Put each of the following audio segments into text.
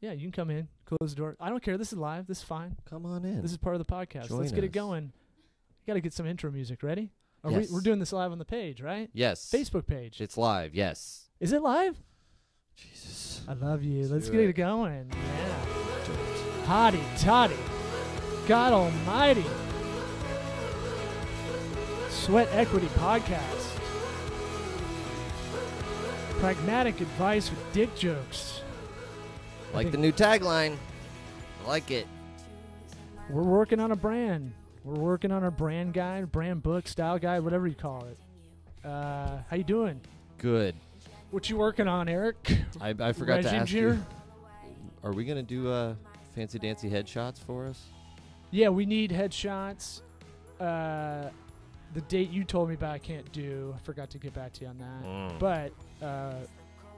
Yeah, you can come in, close the door. I don't care. This is live. This is fine. Come on in. This is part of the podcast. Join Let's get it us. going. You got to get some intro music. Ready? Yes. We're doing this live on the page, right? Yes. Facebook page. It's live. Yes. Is it live? Jesus. I love you. Let's do get it. it going. Yeah. Hotty toddy. God almighty. Sweat Equity Podcast. Pragmatic advice with dick jokes. Like the new tagline. I like it. We're working on a brand. We're working on our brand guide, brand book, style guide, whatever you call it. How you doing? Good. What you working on, Eric? I forgot to Regime ask Jeer? you. Are we going to do fancy dancy headshots for us? Yeah, we need headshots. The date you told me about I can't do. I forgot to get back to you on that. But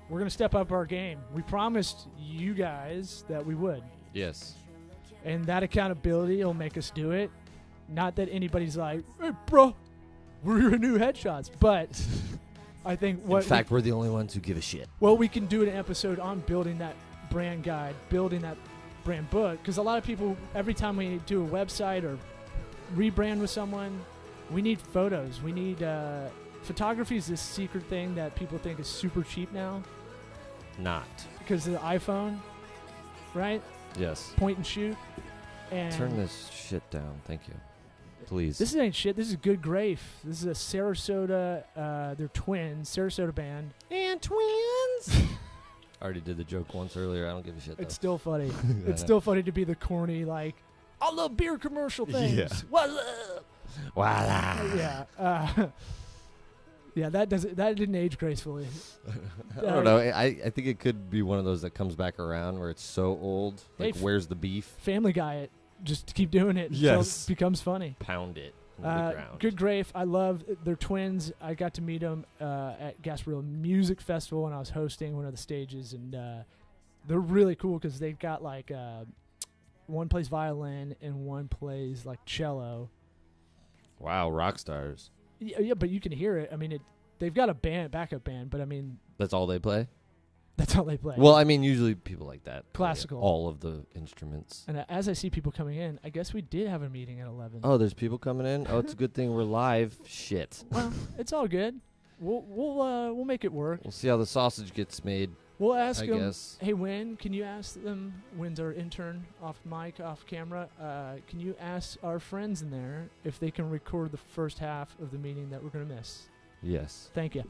we're going to step up our game. We promised you guys that we would. Yes. And that accountability will make us do it. Not that anybody's like, hey, bro, we're your new headshots. But I think In fact, we're the only ones who give a shit. well, we can do an episode on building that brand guide, building that brand book. Because a lot of people, every time we do a website or rebrand with someone, we need photos. We need photography is this secret thing that people think is super cheap now Not. because of the iPhone, right? Yes. Point and shoot. And Turn this shit down. Thank you. Please. This ain't shit. This is Good Grafe. This is a Sarasota. They're twins. Sarasota band. and twins. I already did the joke once earlier. I don't give a shit, though. It's still funny. I It's know. still funny to be the corny, like, I love beer commercial things. Yeah. What's up? Voila. Yeah. Yeah, that didn't age gracefully. I don't know. I think it could be one of those that comes back around where it's so old. Hey, Like, where's the beef? Family Guy it. Just keep doing it until Yes. it becomes funny. Pound it into the ground. Good Grafe. I love they're twins. I got to meet them at Gasparilla Music Festival when I was hosting one of the stages, and they're really cool because they've got like one plays violin and one plays like cello. Wow, rock stars. Yeah, but you can hear it. I mean, they've got a backup band, but I mean, That's all they play? that's all they play. Well, I mean, usually people like that play Classical. all of the instruments. And as I see people coming in, I guess we did have a meeting at 11. Oh, there's people coming in? Oh, it's a good thing we're live. Shit. Well, it's all good. We'll make it work. We'll see how the sausage gets made, We'll ask I them. guess. Hey, Wynn, can you ask them? Wynn's our intern, off mic, off camera. Can you ask our friends in there if they can record the first half of the meeting that we're gonna miss? Yes. Thank you.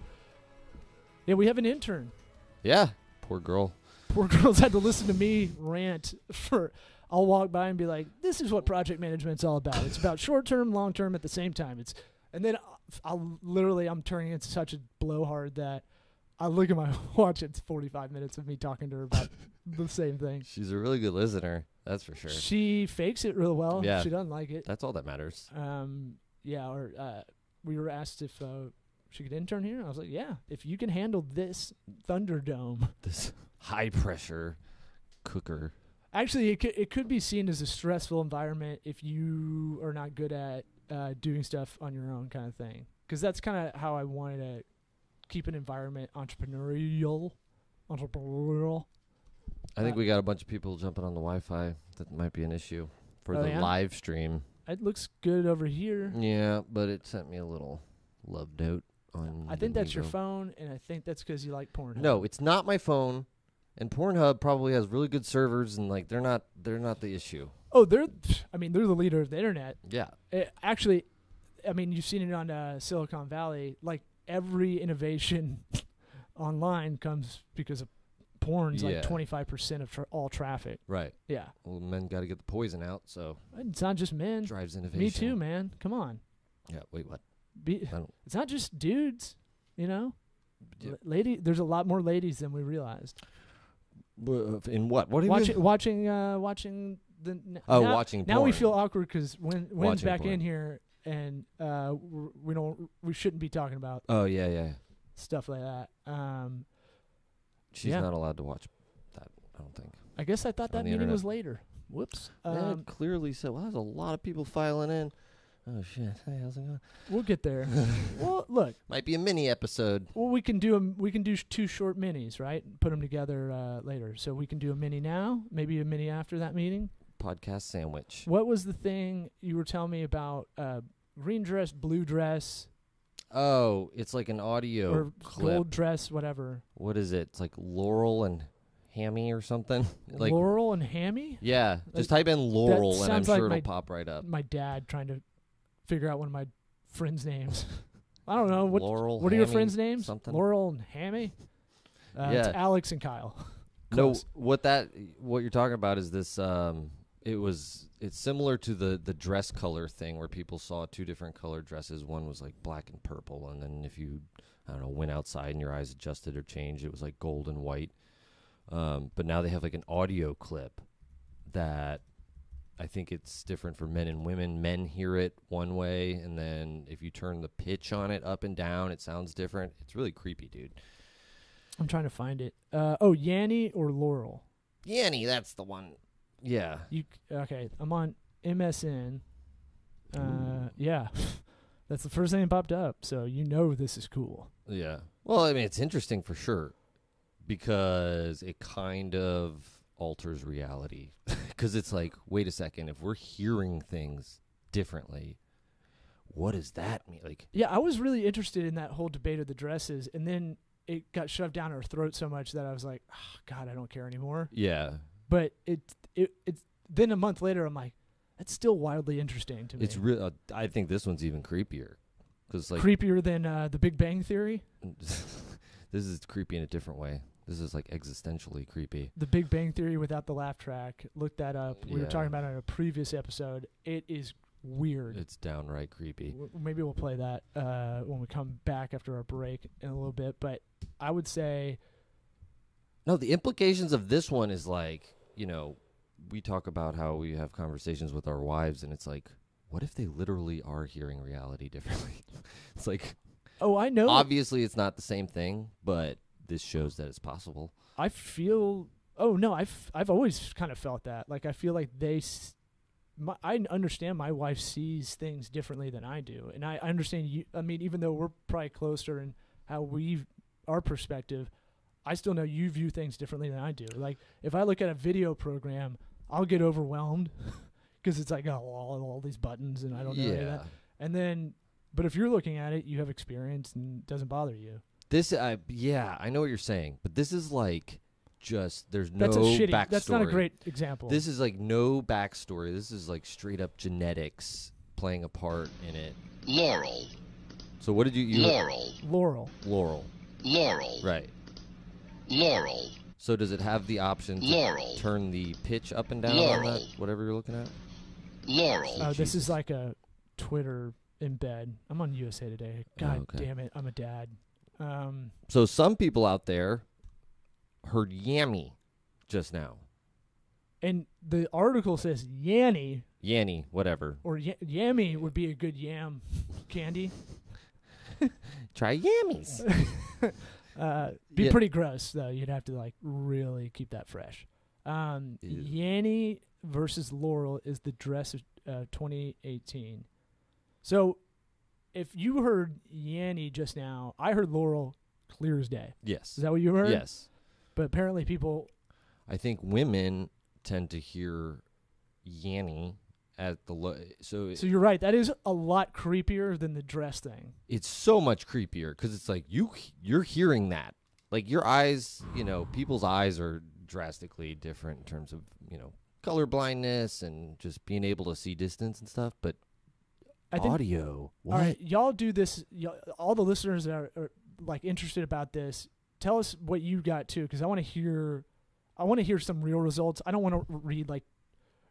Yeah, we have an intern. Yeah. Poor girl. Poor girls had to listen to me rant for. I'll walk by and be like, "This is what project management's all about. It's about short term, long term at the same time." And then I'm turning into such a blowhard that I look at my watch. It's 45 minutes of me talking to her about the same thing. She's a really good listener. That's for sure. She fakes it real well. Yeah. She doesn't like it. That's all that matters. Yeah. Or we were asked if she could intern here. I was like, "Yeah, if you can handle this Thunderdome." This high pressure cooker. Actually, it could be seen as a stressful environment if you are not good at doing stuff on your own, kind of thing. Because that's kind of how I wanted to keep an environment entrepreneurial. I think we got a bunch of people jumping on the Wi-Fi. That might be an issue for Oh, the yeah? live stream. It looks good over here. Yeah, but it sent me a little love note on. I the think that's your Mego. phone, and I think that's because you like Pornhub. No, it's not my phone. And Pornhub probably has really good servers, and like they're not the issue. Oh, they're the leader of the internet. Yeah. Actually, I mean, you've seen it on Silicon Valley. Like, every innovation online comes because of porn's Yeah. like 25% of all traffic. Right. Yeah. Well, men got to get the poison out, so It's not just men. drives innovation. Me too, man. Come on. Yeah. Wait, what? Be, I don't. it's not just dudes, you know? Yeah. There's a lot more ladies than we realized. In what? What do you mean? Watching the Oh, now, watching now we porn. feel awkward because Wynn's Watching back porn. in here and we shouldn't be talking about Oh yeah. stuff like that. She's Yeah. not allowed to watch that. I don't think. I guess I thought On that the meeting internet. was later. Whoops. It clearly said, well, there's a lot of people filing in. Oh shit! Hey, how's it going? We'll get there. Well, look. Might be a mini episode. Well, we can do two short minis, right? Put them together later. So we can do a mini now, maybe a mini after that meeting. Podcast sandwich. What was the thing you were telling me about? Green dress, blue dress, Oh, it's like an audio or clip. gold dress, whatever. What is it? It's like Laurel and Hammy or something. Like Laurel and Hammy? yeah, just Like, type in Laurel and I'm sounds sure like it'll my- pop right up. My dad trying to figure out one of my friends' names. I don't know. Laurel. What are your Hammy, friends' names? Something. Laurel and Hammy? Yeah. It's Alex and Kyle. No, Close. what you're talking about is this. It's similar to the dress color thing where people saw two different colored dresses. One was like black and purple, and then if you, I don't know, went outside and your eyes adjusted or changed, it was like gold and white. But now they have like an audio clip that I think it's different for men and women. Men hear it one way, and then if you turn the pitch on it up and down, it sounds different. It's really creepy, dude. I'm trying to find it. Yanni or Laurel? Yanny, that's the one. Yeah. Okay, I'm on MSN. Yeah. That's the first thing that popped up, so you know this is cool. Yeah. Well, I mean, it's interesting for sure because it kind of alters reality. Because it's like, wait a second, if we're hearing things differently, what does that mean? Like, Yeah, I was really interested in that whole debate of the dresses, and then it got shoved down our throat so much that I was like, oh, God, I don't care anymore. yeah, But it's then a month later, I'm like, that's still wildly interesting to me. it's real. I think this one's even creepier because like creepier than The Big Bang Theory. this is creepy in a different way. This is like existentially creepy. The Big Bang Theory without the laugh track. Look that up. We were Yeah. talking about it in a previous episode. It is weird. It's downright creepy. Maybe we'll play that when we come back after our break in a little bit. But I would say, No, the implications of this one is like, we talk about how we have conversations with our wives, and it's like, what if they literally are hearing reality differently? It's like, oh, I know. obviously it's not the same thing, but this shows that it's possible. I feel. Oh no, I've always kind of felt that. Like I feel like I understand my wife sees things differently than I do, and I understand you. I mean, even though we're probably closer in how our perspective, I still know you view things differently than I do. Like if I look at a video program, I'll get overwhelmed because it's like all these buttons and I don't know any of Yeah. that. And then, but if you're looking at it, you have experience and it doesn't bother you. This, yeah, I know what you're saying, but this is like just, there's no That's a shitty. backstory. That's not a great example. This is like no backstory. This is like straight up genetics playing a part in it. Laurel, So what did you Laurel, Laurel. Laurel. Laurel, Right. Laurel, So does it have the option to Laurel, turn the pitch up and down on Laurel. that, whatever you're looking at? Laurel, Oh, this Jesus. is like a Twitter embed. I'm on USA Today. God okay. damn it, I'm a dad. So some people out there heard yammy just now. And the article says Yanny, Yanny, whatever. or Yammy would be a good yam candy. Try yammies. Be Yeah. pretty gross though. You'd have to like really keep that fresh. Ew. Yanny versus Laurel is the dress of 2018. So if you heard Yanny just now, I heard Laurel clear as day. Yes. Is that what you heard? Yes. But apparently people. I think women tend to hear yanny at the so So you're right. That is a lot creepier than the dress thing. it's so much creepier because it's like you're hearing that, like your eyes, people's eyes are drastically different in terms of color blindness and just being able to see distance and stuff, but I think. audio, what? All right, y'all do this. All the listeners that are like interested about this, tell us what you got too, because I want to hear. I want to hear some real results. I don't want to read like,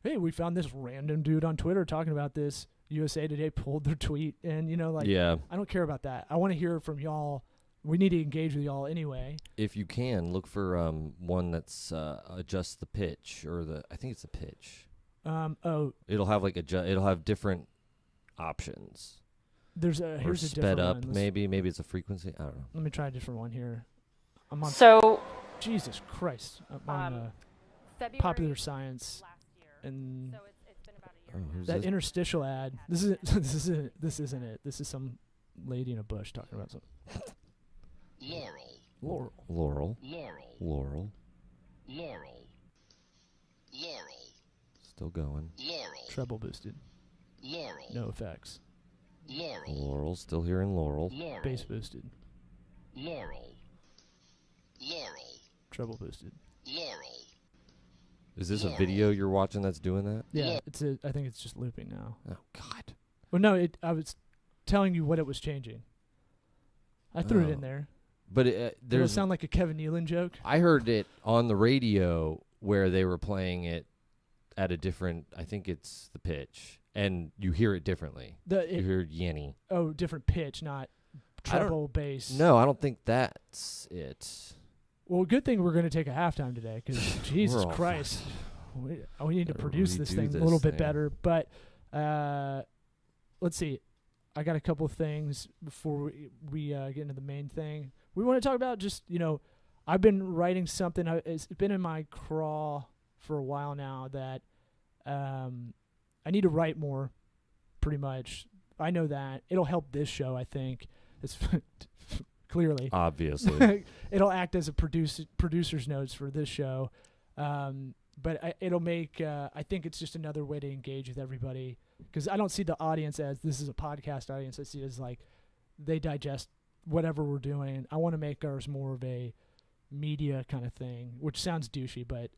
"Hey, we found this random dude on Twitter talking about this." USA Today pulled their tweet, and Yeah, I don't care about that. I want to hear from y'all. We need to engage with y'all anyway. if you can look for one that's adjust the pitch I think it's the pitch. It'll have like it'll have different options. Here's Or a sped different up, one. maybe it's a frequency. I don't know. Let me try a different one here. I'm on. So, Jesus Christ! I'm on February Popular Science, last year. and So it's been about a year. Oh, who's That this? interstitial ad. This isn't. This isn't it. This is some lady in a bush talking about something. Laurel. Laurel. Laurel. Laurel. Laurel. Laurel. Laurel. Still going. Laurel. Treble boosted. Laurel. No effects. Laurel. Laurel. Still hearing Laurel. Laurel. Bass boosted. Laurel. Laurel. Treble boosted. Laurel. Is this a video you're watching that's doing that? Yeah, I think it's just looping now. Oh God. Well, no, I was telling you what it was changing. I threw it Oh. in there. But Does it there's. sound like a Kevin Nealon joke? I heard it on the radio where they were playing it at a different. I think it's the pitch, and you hear it differently. You hear Yanny. Different pitch, not I don't- treble bass. No, I don't think that's it. Well, good thing we're going to take a halftime today because Jesus We're all Christ, we need to Gotta produce this redo thing this a little bit thing. better. But let's see. I got a couple of things before we get into the main thing. We want to talk about just, I've been writing something. It's been in my craw for a while now that I need to write more, pretty much. I know that. It'll help this show, I think. It's clearly. Obviously. It'll act as a producer's notes for this show. But it'll make, I think it's just another way to engage with everybody. Because I don't see the audience as this is a podcast audience. I see it as like they digest whatever we're doing. I want to make ours more of a media kind of thing, which sounds douchey, but,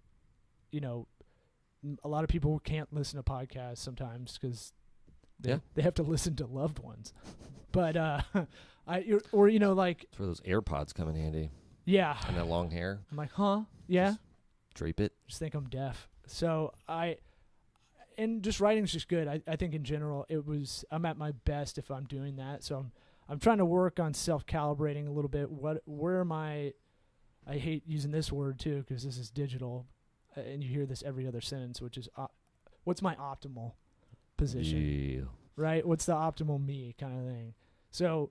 a lot of people can't listen to podcasts sometimes because they have to listen to loved ones. But, like, That's where those AirPods come in handy. yeah. And that long hair. I'm like, huh? Yeah. Drape it. Just think I'm deaf. So and just writing's just good. I think in general I'm at my best if I'm doing that. So I'm trying to work on self-calibrating a little bit. Where am I hate using this word too because this is digital, and you hear this every other sentence, which is what's my optimal position, Yeah. right? What's the optimal me kind of thing. So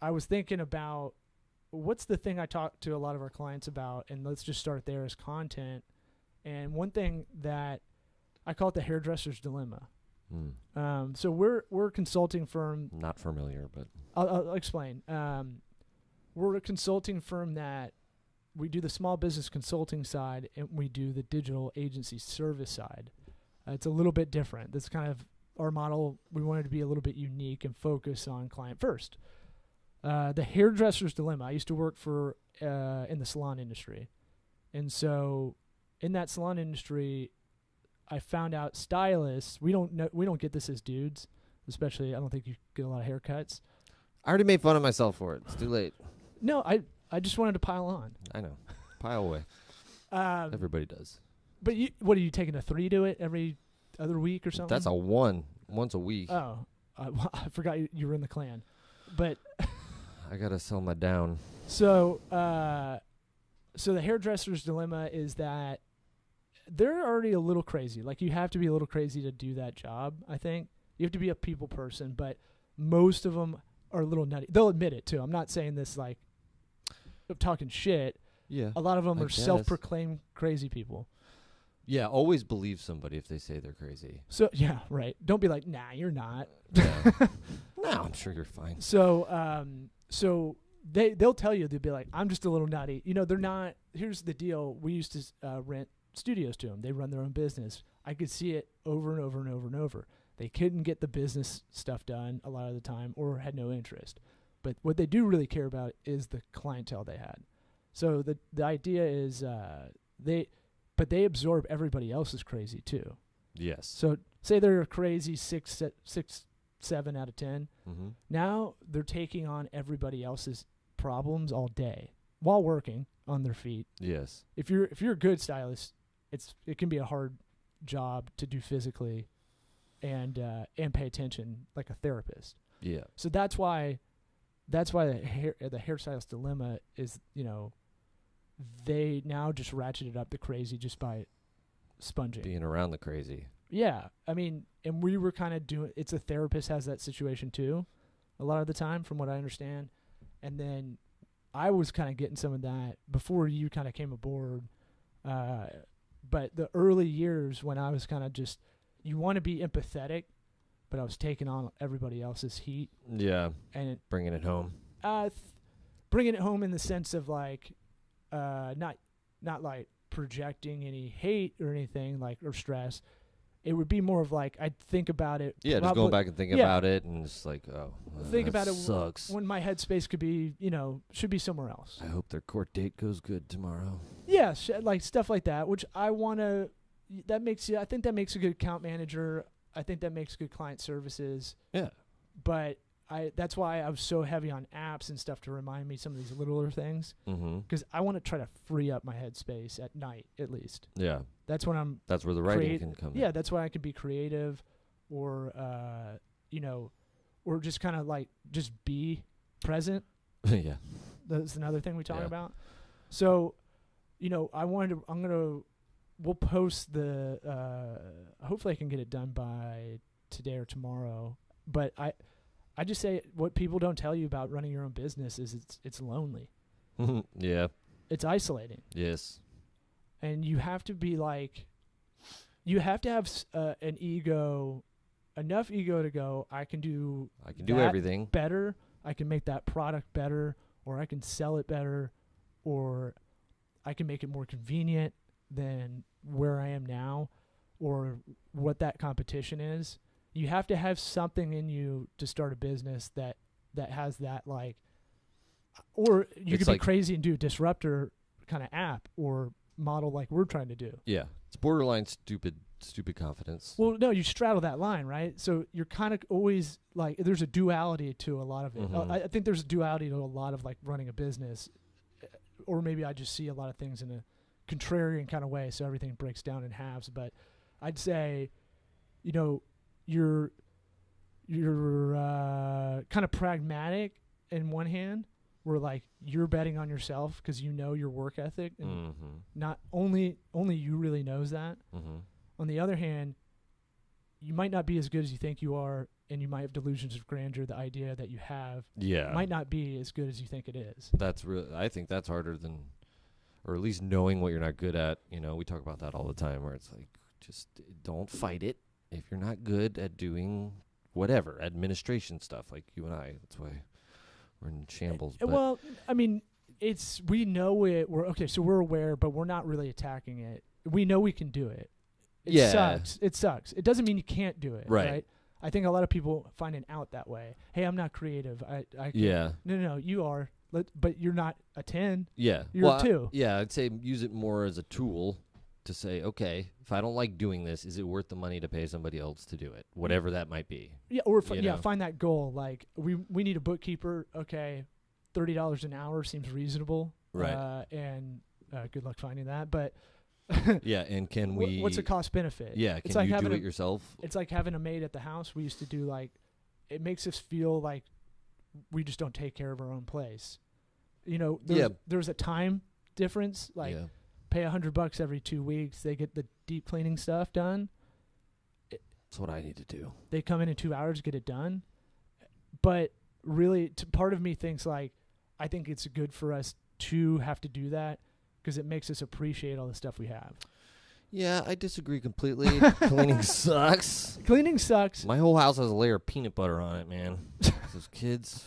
I was thinking about what's the thing I talk to a lot of our clients about, and let's just start there as content. And one thing that I call it the hairdresser's dilemma. So we're a consulting firm. Not familiar, but I'll explain. We're a consulting firm that we do the small business consulting side and we do the digital agency service side. It's a little bit different. That's kind of our model. We wanted to be a little bit unique and focus on client first. The hairdresser's dilemma. I used to work in the salon industry, and so in that salon industry, I found out stylists. We don't get this as dudes, especially. I don't think you get a lot of haircuts. I already made fun of myself for it. It's too late. No, I just wanted to pile on. I know. Pile away. Everybody does. But what are you taking a 3 to it every other week or something? That's a one. Once a week. Oh, I forgot you were in the clan, but I gotta sell my down. so the hairdresser's dilemma is that they're already a little crazy. Like you have to be a little crazy to do that job. I think you have to be a people person, but most of them are a little nutty. They'll admit it too. I'm not saying this like talking shit. Yeah. A lot of them I are guess. self-proclaimed crazy people. Yeah, always believe somebody if they say they're crazy. So yeah, right. Don't be like, nah, you're not. Yeah. No, I'm sure you're fine. So so they'll tell you, they'll be like, I'm just a little nutty. They're not. Here's the deal. We used to rent studios to them. They run their own business. I could see it over and over and over and over. They couldn't get the business stuff done a lot of the time or had no interest. But what they do really care about is the clientele they had. So the idea is they absorb everybody else's crazy too. Yes. So say they're a crazy 6, 7 out of 10. Mm-hmm. Now they're taking on everybody else's problems all day while working on their feet. Yes. If you're a good stylist, it can be a hard job to do physically and pay attention like a therapist. Yeah. So that's why the hairstylist dilemma is, they now just ratcheted up the crazy just by sponging. Being around the crazy. Yeah. I mean, and we were kind of it's a therapist has that situation too, a lot of the time from what I understand. And then I was kind of getting some of that before you kind of came aboard. But the early years when I was kind of just you want to be empathetic, but I was taking on everybody else's heat, Yeah. and Bringing it home. bringing it home in the sense of like, not like projecting any hate or anything like or stress. It would be more of like I'd think about it. Yeah, just going back and thinking yeah. about it, and just like, oh, Think that about it sucks. when my headspace could be, should be somewhere else. I hope their court date goes good tomorrow. Yeah, like stuff like that, which I want to. I think that makes a good account manager. I think that makes good client services. Yeah. But that's why I was so heavy on apps and stuff to remind me some of these littler things, Mm-hmm. because I want to try to free up my headspace at night at least. Yeah. That's when I'm. That's where the writing can come in. Yeah, that's why I can be creative, or or just kind of like just be present. Yeah. That's another thing we talk Yeah. about. So, we'll post hopefully I can get it done by today or tomorrow. But I just say what people don't tell you about running your own business is it's lonely. Yeah. It's isolating. Yes. And you have to be like, you have to have an ego, enough ego to go, I can do that everything better. I can make that product better, or I can sell it better, or I can make it more convenient than where I am now, or what that competition is. You have to have something in you to start a business that has that, like, or you It's could be like- crazy and do a disruptor kind of app or model like we're trying to do. Yeah. It's borderline stupid confidence. Well, no, you straddle that line, right? So you're kind of always like, there's a duality to a lot of it. Mhm. I think there's a duality to a lot of like running a business, or maybe I just see a lot of things in a contrarian kind of way, so everything breaks down in halves. But I'd say, you're kind of pragmatic in one hand, where like you're betting on yourself because your work ethic, and Mm-hmm. not only you really knows that. Mm-hmm. On the other hand, you might not be as good as you think you are, and you might have delusions of grandeur. The idea that you have Yeah. might not be as good as you think it is. That's I think that's harder than, or at least knowing what you're not good at. We talk about that all the time, where it's like, just don't fight it if you're not good at doing whatever administration stuff, like you and I. That's why we're in shambles. But Well, I mean, we know it. So we're aware, but we're not really attacking it. We know we can do it. It Yeah. sucks. It sucks. It doesn't mean you can't do it. Right. I think a lot of people find an out that way. Hey, I'm not creative. I can't. yeah, No, you are. But you're not a 10. yeah, You're well, a 2. yeah, I'd say use it more as a tool to say, okay, if I don't like doing this, is it worth the money to pay somebody else to do it, whatever that might be. Yeah, or You know? find that goal. Like we need a bookkeeper. Okay, $30 an hour seems reasonable. Right. And good luck finding that. But Yeah, and can we? what's the cost benefit? Yeah, It's can like you having do a- it yourself? It's like having a maid at the house. We used to do it makes us feel like we just don't take care of our own place. There's a time difference. Like yeah. pay $100 every 2 weeks. They get the deep cleaning stuff done. That's what I need to do. They come in 2 hours, get it done. But really, part of me thinks like, I think it's good for us to have to do that because it makes us appreciate all the stuff we have. Yeah, I disagree completely. Cleaning sucks. Cleaning sucks. My whole house has a layer of peanut butter on it, man. Those kids.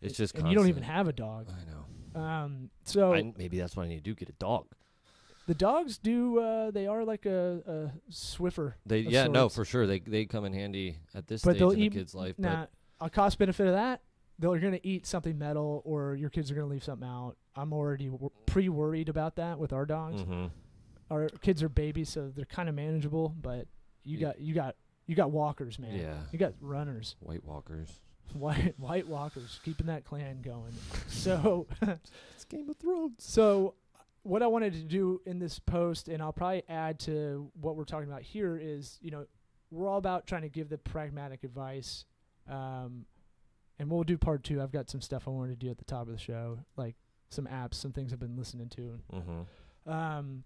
It's just And you don't even constant. have a dog. I know. So Maybe that's what I need to do. Get a dog. the dogs do. They are like a Swiffer. They of no, sorts. for sure. They come in handy at this But stage they'll in the eat. kid's life. Now, a cost benefit of that, they're going to eat something metal, or your kids are going to leave something out. I'm already pre-worried about that with our dogs. Mm-hmm. Our kids are babies, so they're kind of manageable. But you got walkers, man. Yeah. You got runners, White Walkers. white walkers, keeping that clan going. So. It's Game of Thrones. So what I wanted to do in this post, and I'll probably add to what we're talking about here, is, we're all about trying to give the pragmatic advice. And we'll do part 2. I've got some stuff I wanted to do at the top of the show, like some apps, some things I've been listening to. Mm-hmm.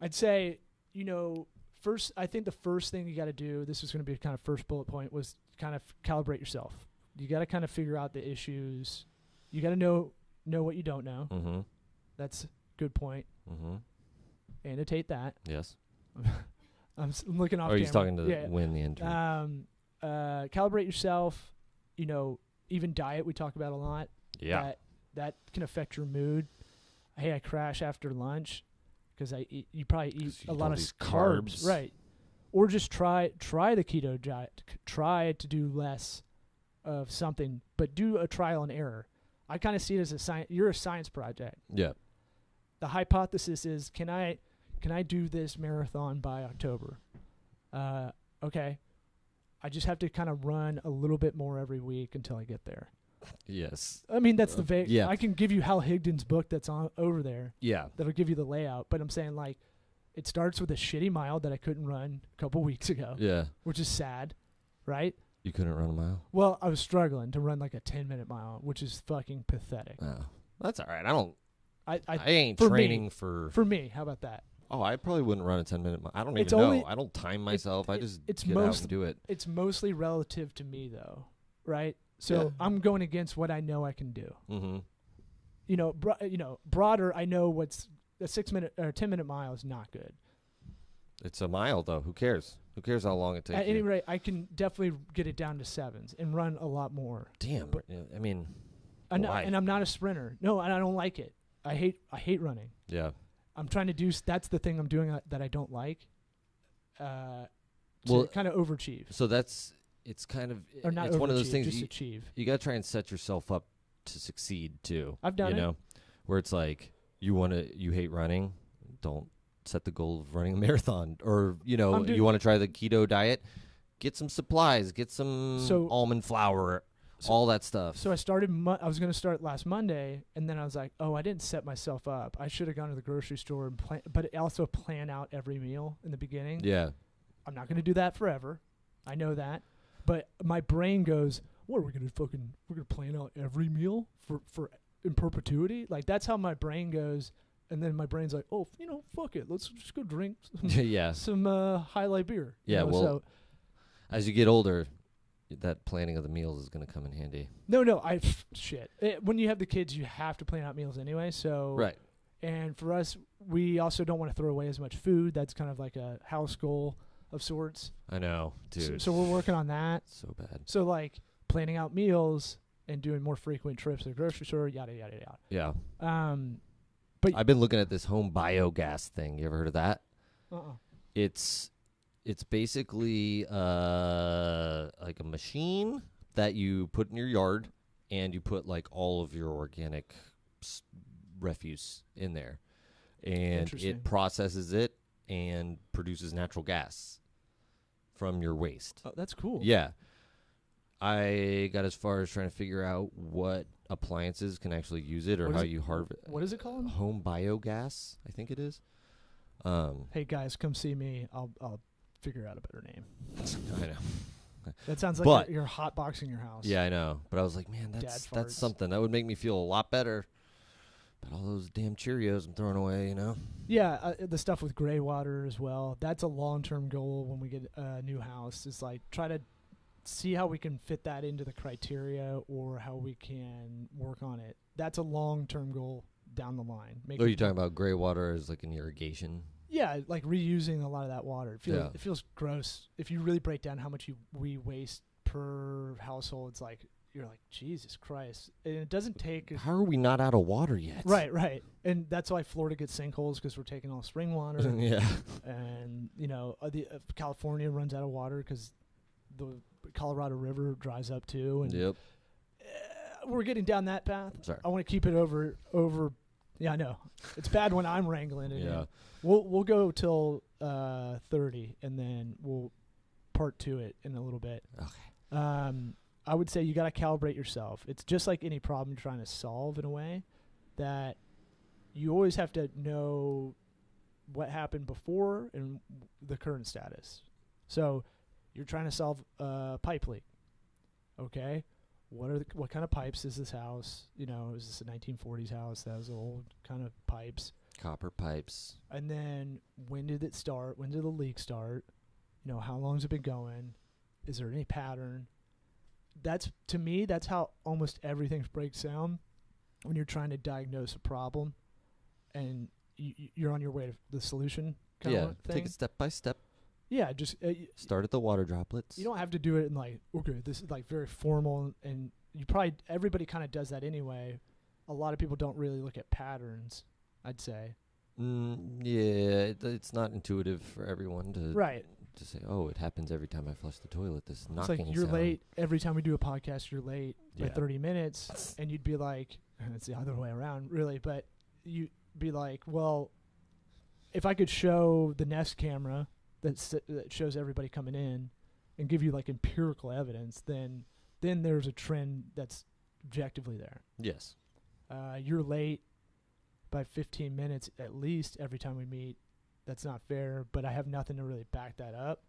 I'd say, first, I think the first thing you got to do, this is going to be kind of first bullet point, was kind of calibrate yourself. You got to kind of figure out the issues. You got to know what you don't know. Mm-hmm. That's a good point. Mm-hmm. Annotate that. Yes. I'm looking off. Or he's camera. talking to Win, the intern. Calibrate yourself. You know, even diet we talk about a lot. Yeah. That can affect your mood. Hey, I crash after lunch because you probably eat 'Cause you a eat lot all of these carbs, carbs. right? Or just try the keto diet. Try to do less of something, but do a trial and error. I kind of see it as a science. You're a science project. Yeah. The hypothesis is, can I do this marathon by October? Okay. I just have to kind of run a little bit more every week until I get there. Yes. I mean, that's the yeah. I can give you Hal Higdon's book that's on over there. Yeah. That'll give you the layout. But I'm saying, like, it starts with a shitty mile that I couldn't run a couple weeks ago, Yeah. which is sad, right? You couldn't run a mile? Well, I was struggling to run like a 10-minute mile, which is fucking pathetic. Oh. That's all right. I I ain't for training me, for... For me, how about that? Oh, I probably wouldn't run a 10-minute mile. I don't It's even only- know. I don't time myself. I just it's get out and do it. It's mostly relative to me, though, right? So Yeah. I'm going against what I know I can do. Mm-hmm. Broader, I know what's a 6-minute or 10-minute mile is not good. It's a mile, though. Who cares? Who cares how long it takes At you? any rate, I can definitely get it down to 7s and run a lot more. Damn. but- Yeah, I mean, And I'm not a sprinter. No, and I don't like it. I hate running. yeah. I'm trying to do. That's the thing I'm doing that I don't like. To Well, kind of overachieve, So it's kind of, or not it's overachieve, one of those things just you achieve. got to try and set yourself up to succeed, too. I've done you it. know, where it's like, you hate running, don't set the goal of running a marathon. Or, I'm you want to try the keto diet, get some supplies, get some So- almond flour, all that stuff. So I started. I was going to start last Monday, and then I was like, "Oh, I didn't set myself up. I should have gone to the grocery store and but also plan out every meal in the beginning. Yeah. I'm not going to do that forever. I know that, but my brain goes, "What are we going to We're going to plan out every meal for in perpetuity? Like that's how my brain goes." And then my brain's like, "Oh, fuck it. Let's just go drink Yeah. some highlight beer." Yeah, well, So as you get older, that planning of the meals is going to come in handy. no, shit. When you have the kids, you have to plan out meals anyway. So Right. And for us, we also don't want to throw away as much food. That's kind of like a house goal of sorts. I know, dude. So we're working on that. So bad. So like planning out meals and doing more frequent trips to the grocery store, yada yada yada. Yeah. But I've been looking at this home biogas thing. You ever heard of that? It's basically like a machine that you put in your yard, and you put like all of your organic refuse in there, and Interesting. it processes it and produces natural gas from your waste. Oh, that's cool. Yeah. I got as far as trying to figure out what appliances can actually use it, or What is how it- you harvest. What is it called? Home biogas, I think it is. Hey guys, come see me. I'll figure out a better name. I know. That sounds But- like you're hotboxing your house. Yeah, I know. But I was like, man, Dad that's farts. something that would make me feel a lot better. But all those damn Cheerios I'm throwing away, Yeah, the stuff with gray water as well. That's a long-term goal when we get a new house. Is like try to see how we can fit that into the criteria or how we can work on it. That's a long-term goal down the line. Are you talking about gray water as like an irrigation? Yeah, like reusing a lot of that water. Yeah. It feels gross. If you really break down how much we waste per household, it's like you're like, Jesus Christ. And it doesn't take How are we not out of water yet? right. And that's why Florida gets sinkholes, because we're taking all spring water. Yeah. And California runs out of water because the Colorado River dries up too. And Yep. we're getting down that path. Sorry. I want to keep it over. Yeah, I know it's bad when I'm wrangling it. Yeah. In. We'll go till 30, and then we'll part to it in a little bit. Okay. I would say you got to calibrate yourself. It's just like any problem you're trying to solve in a way that you always have to know what happened before and the current status. So you're trying to solve a pipe leak. Okay. What kind of pipes is this house? Is this a 1940s house that has old kind of pipes? Copper pipes. And then when did it start? When did the leak start? How long has it been going? Is there any pattern? To me, that's how almost everything breaks down when you're trying to diagnose a problem and you're on your way to the solution kind Yeah. of thing. Take it step by step. Yeah, just Start at the water droplets. you don't have to do it in like, okay, this is like very formal, and everybody kind of does that anyway. A lot of people don't really look at patterns, I'd say. Yeah, it's not intuitive for everyone to Right. to say, oh, it happens every time I flush the toilet. This It's knocking like you're sound. late every time we do a podcast. You're late by Yeah. 30 minutes, and you'd be like, it's the other way around, really. But you'd be like, well, if I could show the Nest camera that shows everybody coming in, and give you like empirical evidence, then there's a trend that's objectively there. Yes. You're late by 15 minutes at least every time we meet. That's not fair, but I have nothing to really back that up.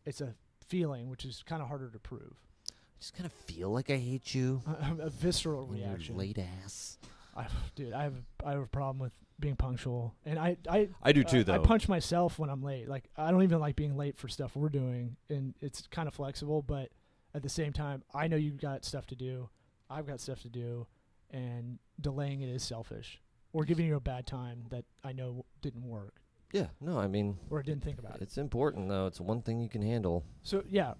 It's a feeling, which is kind of harder to prove. I just kind of feel like I hate you. A visceral and your reaction. late ass. Dude, I have a problem with being punctual, and I do too, though. I punch myself when I'm late. Like, I don't even like being late for stuff we're doing, and it's kind of flexible, but at the same time, I know you've got stuff to do. I've got stuff to do, and delaying it is selfish, or giving you a bad time that I know didn't work, Yeah, no, I mean, or I didn't think about it. it's important, though. It's one thing you can handle. So yeah.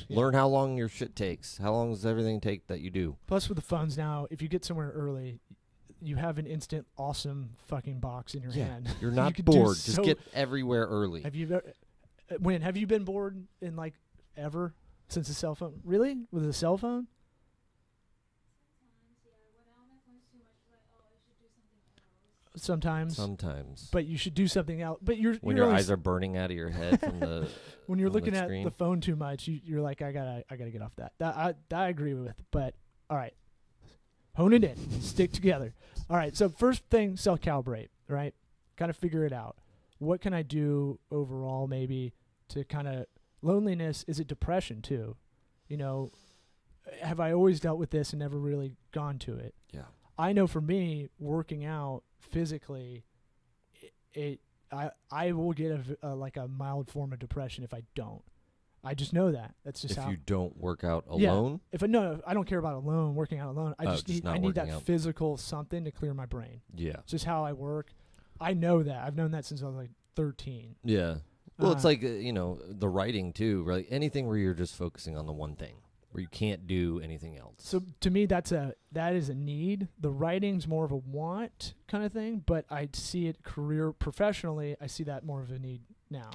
Learn how long your shit takes. How long does everything take that you do? Plus, with the phones now, if you get somewhere early, you have an instant awesome fucking box in your hand. You're You not could do bored. so- Just get everywhere early. Have you have you been bored in like ever since a cell phone? Really? With a cell phone? Sometimes. Sometimes. But you should do something else. But when you're your always- eyes are burning out of your head from the when you're from looking the at screen. the phone too much, you're like, I gotta get off that. That I agree with. But all right, hone it in, stick together. All right. So first thing, self-calibrate. Right, kind of figure it out. What can I do overall, maybe to kind of loneliness? Is it depression too? You know, have I always dealt with this and never really gone to it? Yeah. I know for me, working out physically, I will get like a mild form of depression if I don't. I just know that. That's just If how. you don't work out Yeah. alone, If I don't care about alone working out alone. I Oh, just just need not that working out. physical something to clear my brain. yeah. It's just how I work. I know that. I've known that since I was like 13. Yeah. Well, it's Uh, like, the writing too, right? Anything where you're just focusing on the one thing, where you can't do anything else. So to me, that is a need. The writing's more of a want kind of thing, but I see it professionally. I see that more of a need now.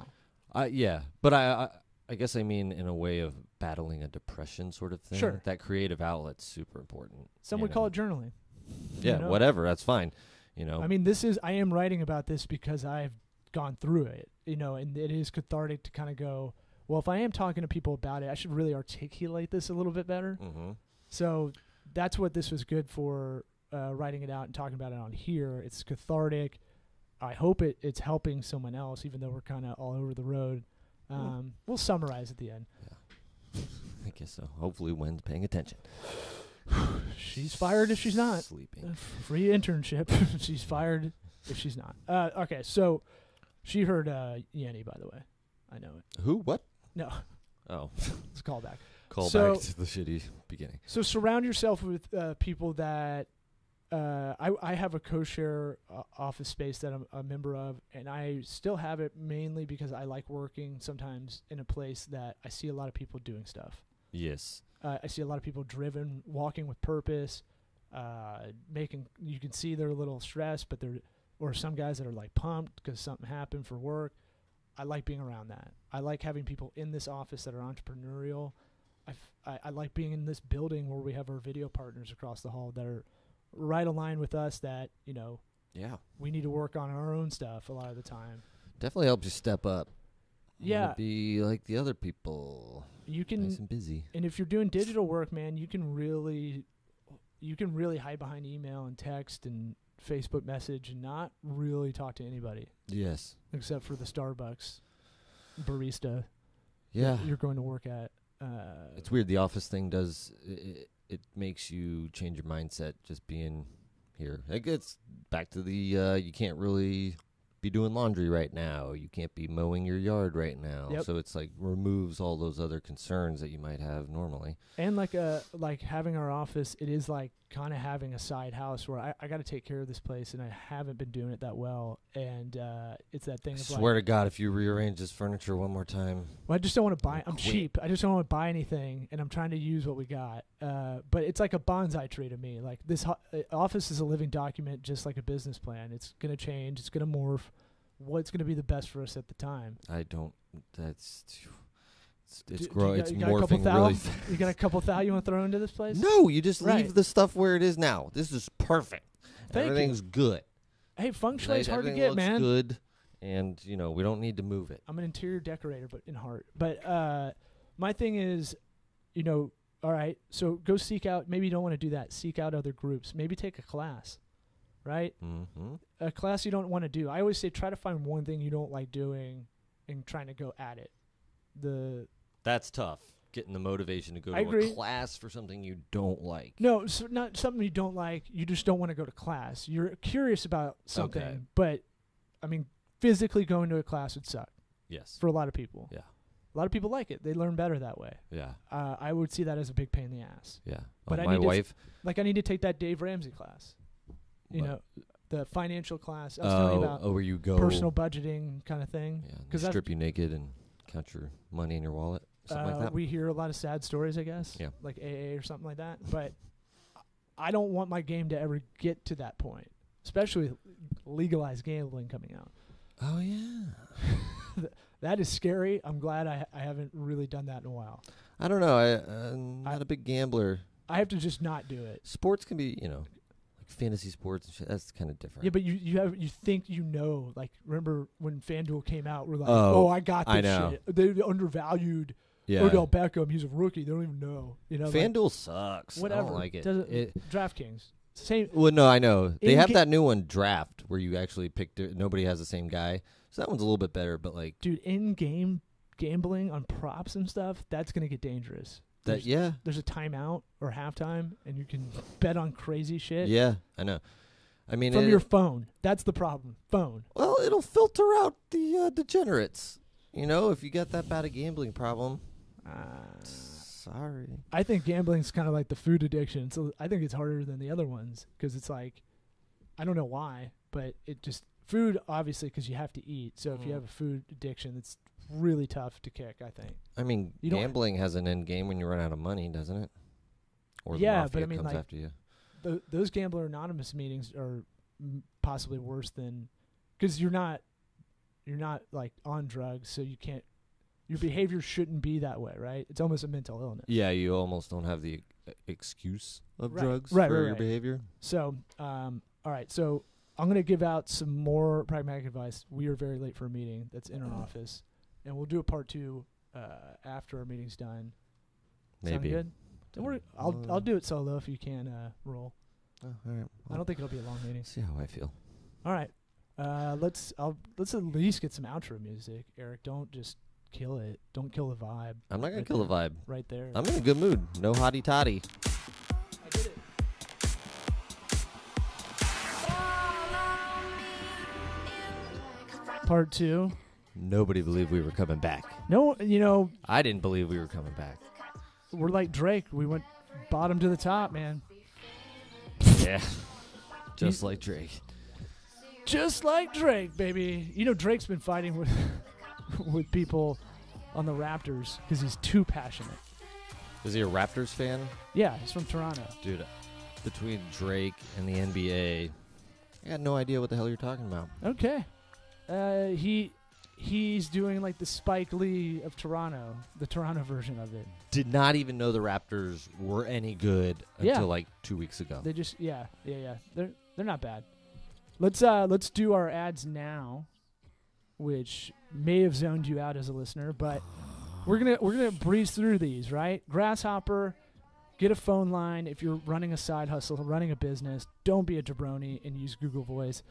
Yeah. But I guess I mean in a way of battling a depression sort of thing. Sure. That creative outlet's super important. Some you would call know? it journaling. Yeah, know? whatever. That's fine. I mean, I am writing about this because I've gone through it, and it is cathartic to kind of go, well, if I am talking to people about it, I should really articulate this a little bit better. Mm-hmm. So that's what this was good for, writing it out and talking about it on here. It's cathartic. I hope it's helping someone else, even though we're kind of all over the road. We'll summarize at the end. I guess so. Hopefully Wen's paying attention. She's fired if she's not. Sleeping. Free internship. She's fired if she's not. Okay, so she heard Yanny, by the way. I know it. Who? What? No, Oh. it's a callback. Call So- back to the shitty beginning. So surround yourself with people that I have a co-share office space that I'm a member of, and I still have it mainly because I like working sometimes in a place that I see a lot of people doing stuff. Yes. I see a lot of people driven, walking with purpose, you can see they're a little stressed, or some guys that are like pumped because something happened for work. I like being around that. I like having people in this office that are entrepreneurial. I like being in this building where we have our video partners across the hall that are right aligned with us that, Yeah. we need to work on our own stuff a lot of the time. Definitely helps you step up. Yeah. Be like the other people. You can, Nice and busy. and if you're doing digital work, man, you can really hide behind email and text and Facebook message and not really talk to anybody Yes. except for the Starbucks barista Yeah. that you're going to work at. It's weird. The office thing does it makes you change your mindset just being here. It gets back to the you can't really be doing laundry right now. You can't be mowing your yard right now. Yep. So it's like removes all those other concerns that you might have normally. And like having our office, it is like kind of having a side house where I got to take care of this place, and I haven't been doing it that well. And it's that thing I of swear like, to God, if you rearrange this furniture one more time. well, I just don't want to buy. I'm quit. cheap. I just don't want to buy anything, and I'm trying to use what we got. But it's like a bonsai tree to me. Like this office is a living document, just like a business plan. It's gonna change. It's gonna morph. What's gonna be the best for us at the time? I don't. That's. It's Do growing. you It's got a couple morphing thou? really. You got a couple thou you want to throw into this place? No, you just Right. leave the stuff where it is now. This is perfect. Thank you. Everything's good. Hey, feng shui is hard to Everything get, looks man. good, and we don't need to move it. I'm an interior decorator, but in heart. But my thing is, all right, so go seek out. Maybe you don't want to do that. Seek out other groups. Maybe take a class, right? Mm-hmm. A class you don't want to do. I always say try to find one thing you don't like doing and trying to go at it. That's tough. Getting the motivation to go I to agree. a class for something you don't like. No, so not something you don't like. You just don't want to go to class. You're curious about something, Okay. but I mean, physically going to a class would suck Yes. for a lot of people. Yeah. A lot of people like it. They learn better that way. Yeah. I would see that as a big pain in the ass. Yeah. But I my need to wife. Like I need to take that Dave Ramsey class. You What? know, the financial class. I was telling you about where you go. personal budgeting kind of thing. Yeah. 'Cause They that's- strip you naked and count your money in your wallet. Something like that. We hear a lot of sad stories, I guess. Yeah. Like AA or something like that. But I don't want my game to ever get to that point, especially with legalized gambling coming out. Oh yeah. That is scary. I'm glad I haven't really done that in a while. I don't know. I'm not a big gambler. I have to just not do it. Sports can be, like fantasy sports and shit. That's kind of different. Yeah, but you think like remember when FanDuel came out? We're like, Oh, I got this I know. shit. They undervalued yeah. Odell Beckham. He's a rookie. They don't even know. Like, FanDuel sucks. whatever. I don't like it. Doesn't- DraftKings. Same. Well, no, I know. They have In-ga- that new one, Draft, where you actually pick. Nobody has the same guy. So that one's a little bit better, but like Dude, in-game gambling on props and stuff, that's going to get dangerous. that. Yeah. There's a timeout or halftime, and you can bet on crazy shit Yeah, I know. I mean, from your phone. That's the problem. Phone. well, it'll filter out the degenerates. If you got that bad a gambling problem, sorry. I think gambling's kind of like the food addiction. So I think it's harder than the other ones because it's like, I don't know why, but it just food obviously because you have to eat. So if you have a food addiction, it's really tough to kick. I think. I mean, You don't- gambling has an end game when you run out of money, doesn't it? Or the Yeah, mafia but I mean, comes like, after you. Those Gambler Anonymous meetings are possibly worse than because you're not like on drugs, so you can't. Your behavior shouldn't be that way, right? It's almost a mental illness. Yeah, you almost don't have the excuse of Right, drugs right, for right, your right. behavior. So, all right. So I'm going to give out some more pragmatic advice. We are very late for a meeting that's in our office, and we'll do a part 2 after our meeting's done. Sound Maybe. good? Don't worry. I'll do it solo if you can roll. Oh, all right. I don't think it'll be a long meeting. See how I feel. All right. Let's at least get some outro music. Eric, don't just kill it. Don't kill the vibe. I'm not gonna Right kill the there. vibe. Right there. I'm in a good mood. No hottie toddy. I did it. Part 2. Nobody believed we were coming back. No, I didn't believe we were coming back. we're like Drake. We went bottom to the top, man. Yeah. Just like Drake. Just like Drake, baby. Drake's been fighting with with people on the Raptors because he's too passionate. Is he a Raptors fan? Yeah, he's from Toronto. Dude, between Drake and the NBA, I got no idea what the hell you're talking about. Okay. He's doing like the Spike Lee of Toronto, the Toronto version of it. Did not even know the Raptors were any good Yeah. until like 2 weeks ago. They just yeah. They're not bad. Let's do our ads now, which may have zoned you out as a listener, but we're gonna breeze through these, right? Grasshopper, get a phone line if you're running a side hustle, running a business. Don't be a jabroni and use Google Voice.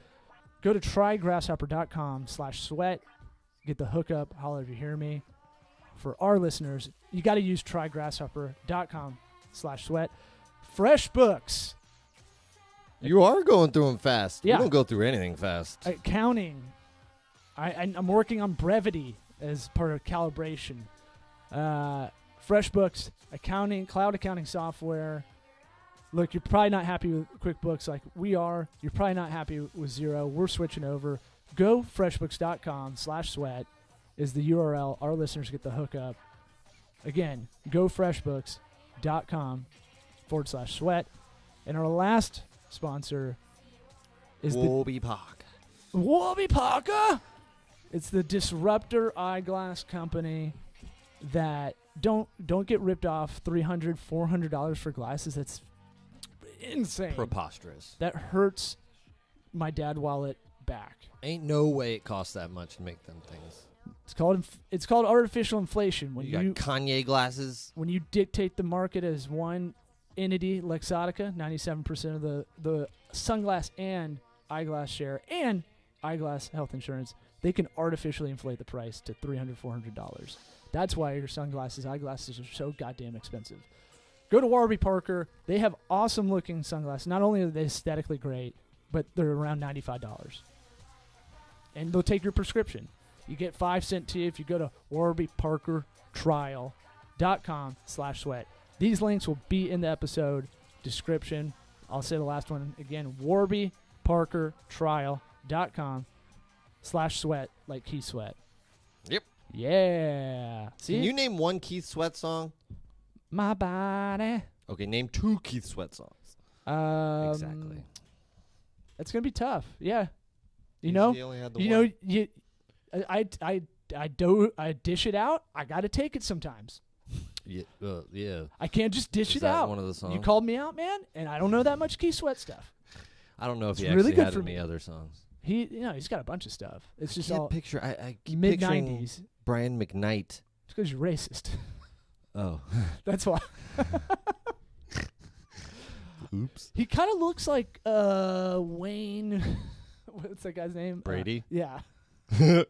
Go to trygrasshopper.com/sweat. Get the hookup. Holler if you hear me. For our listeners, you got to use trygrasshopper.com/sweat. Fresh books. You are going through them fast. Yeah. You don't go through anything fast. Accounting, I'm working on brevity as part of calibration. FreshBooks, cloud accounting software. Look, you're probably not happy with QuickBooks like we are. You're probably not happy with Xero. We're switching over. Go freshbooks.com/sweat is the URL. Our listeners get the hookup. Again, go freshbooks.com/sweat. And our last sponsor is Warby Parker. the Warby Parker. It's the Disruptor Eyeglass Company that don't get ripped off $300, $400 for glasses. That's insane. Preposterous. That hurts my dad wallet back. Ain't no way it costs that much to make them things. It's called artificial inflation when You got Kanye glasses. when you dictate the market as one entity, Luxottica, 97% of the sunglass and eyeglass share, and eyeglass health insurance, they can artificially inflate the price to $300, $400. That's why your eyeglasses are so goddamn expensive. Go to Warby Parker. They have awesome looking sunglasses. Not only are they aesthetically great, but they're around $95. And they'll take your prescription. You get 5 cent tea if you go to warbyparkertrial.com/sweat. These links will be in the episode description. I'll say the last one again, warbyparkertrial.com/sweat, like Keith Sweat. Yep. Yeah. See? Can you name one Keith Sweat song? My body. Okay, name 2 Keith Sweat songs. Exactly. It's gonna be tough. Yeah. You He know. only had the You one. know. I dish it out. I gotta take it sometimes. Yeah. I can't just dish Is it that out. one of the songs? You called me out, man, and I don't know that much Keith Sweat stuff. I don't know if It's he really actually good had for any me. other songs. He's got a bunch of stuff. It's just Can't all picture. I keep mid picturing '90s. Brian McKnight. It's because you're racist. Oh. That's why. Oops. He kind of looks like Wayne. What's that guy's name? Brady? Yeah. I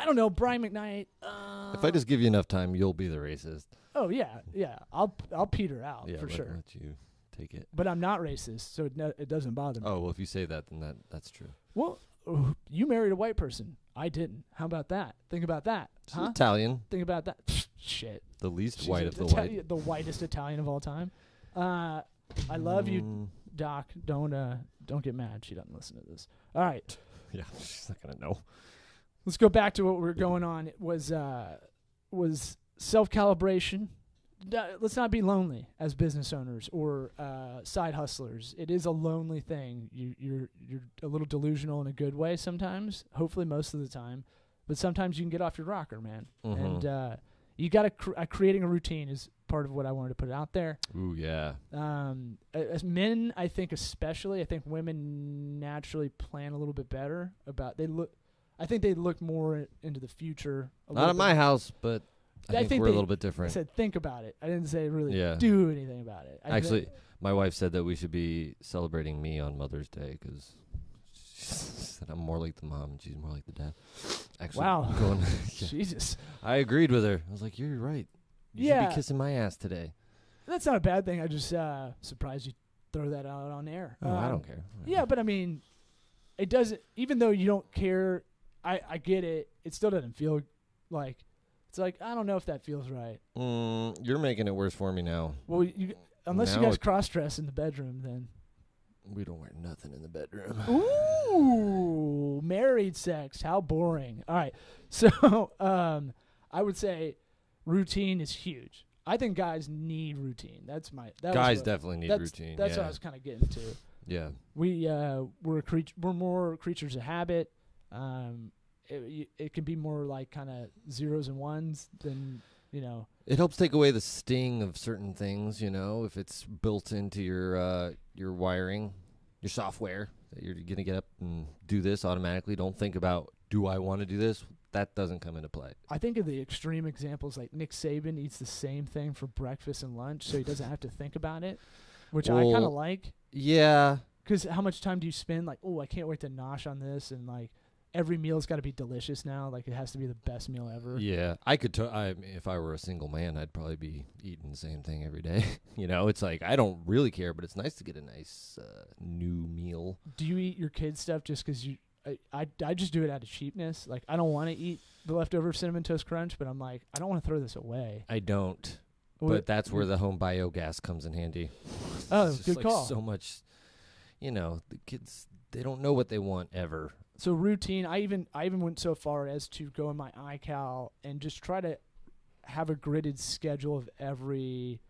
don't know, Brian McKnight. If I just give you enough time, you'll be the racist. Oh yeah. I'll peter out Yeah, for sure. Let you take it. But I'm not racist, so it doesn't bother me. Oh, well, if you say that, then that's true. Well, you married a white person. I didn't. How about that? Think about that. She's Huh? Italian, Think about that. Shit. the least She's white of the white. The whitest Italian of all time. I love you, Doc. Don't get mad. She doesn't listen to this. All right. Yeah, she's not gonna know. Let's go back to what we were going on. It was self-calibration. Let's not be lonely as business owners or side hustlers. It is a lonely thing. You're a little delusional in a good way sometimes. Hopefully, most of the time, but sometimes you can get off your rocker, man. Mhm. And you got to creating a routine is part of what I wanted to put out there. Ooh, yeah. As men, I think especially, I think women naturally plan a little bit better about. I think they look more into the future. Not in my house, but I think we're a little bit I different. said think about it. I didn't say really Yeah. do anything about it. Actually, my wife said that we should be celebrating me on Mother's Day because she said I'm more like the mom and she's more like the dad. Actually, Wow. Going, Jesus, I agreed with her. I was like, "You're right. You should be kissing my ass today." that's not a bad thing. I just surprised you throw that out on air. Oh, I don't care. Yeah, but I mean, it doesn't. Even though you don't care, I get it. It still doesn't feel like. It's like I don't know if that feels right. You're making it worse for me now. Well, unless you Now guys it- cross dress in the bedroom, then. We don't wear nothing in the bedroom. Ooh, married sex. How boring. All right. So, I would say routine is huge. I think guys need routine. Guys definitely need that's, routine. That's yeah. what I was kind of getting to. Yeah. We're more creatures of habit. It can be more like kind of zeros and ones than, It helps take away the sting of certain things, if it's built into your wiring, your software, that you're going to get up and do this automatically. Don't think about, do I want to do this? That doesn't come into play. I think of the extreme examples like Nick Saban eats the same thing for breakfast and lunch, so he doesn't have to think about it, which I kind of like. Yeah. Because how much time do you spend like, I can't wait to nosh on this, and like every meal's got to be delicious now. Like it has to be the best meal ever. Yeah. I could, if I were a single man, I'd probably be eating the same thing every day. It's like, I don't really care, but it's nice to get a nice new meal. Do you eat your kids' stuff just because I just do it out of cheapness. Like, I don't want to eat the leftover Cinnamon Toast Crunch, but I'm like, I don't want to throw this away. I don't. Well, But that's where the home biogas comes in handy. Oh, It's just good like call. so much, the kids, they don't know what they want ever. So routine, I even went so far as to go in my iCal and just try to have a gridded schedule of every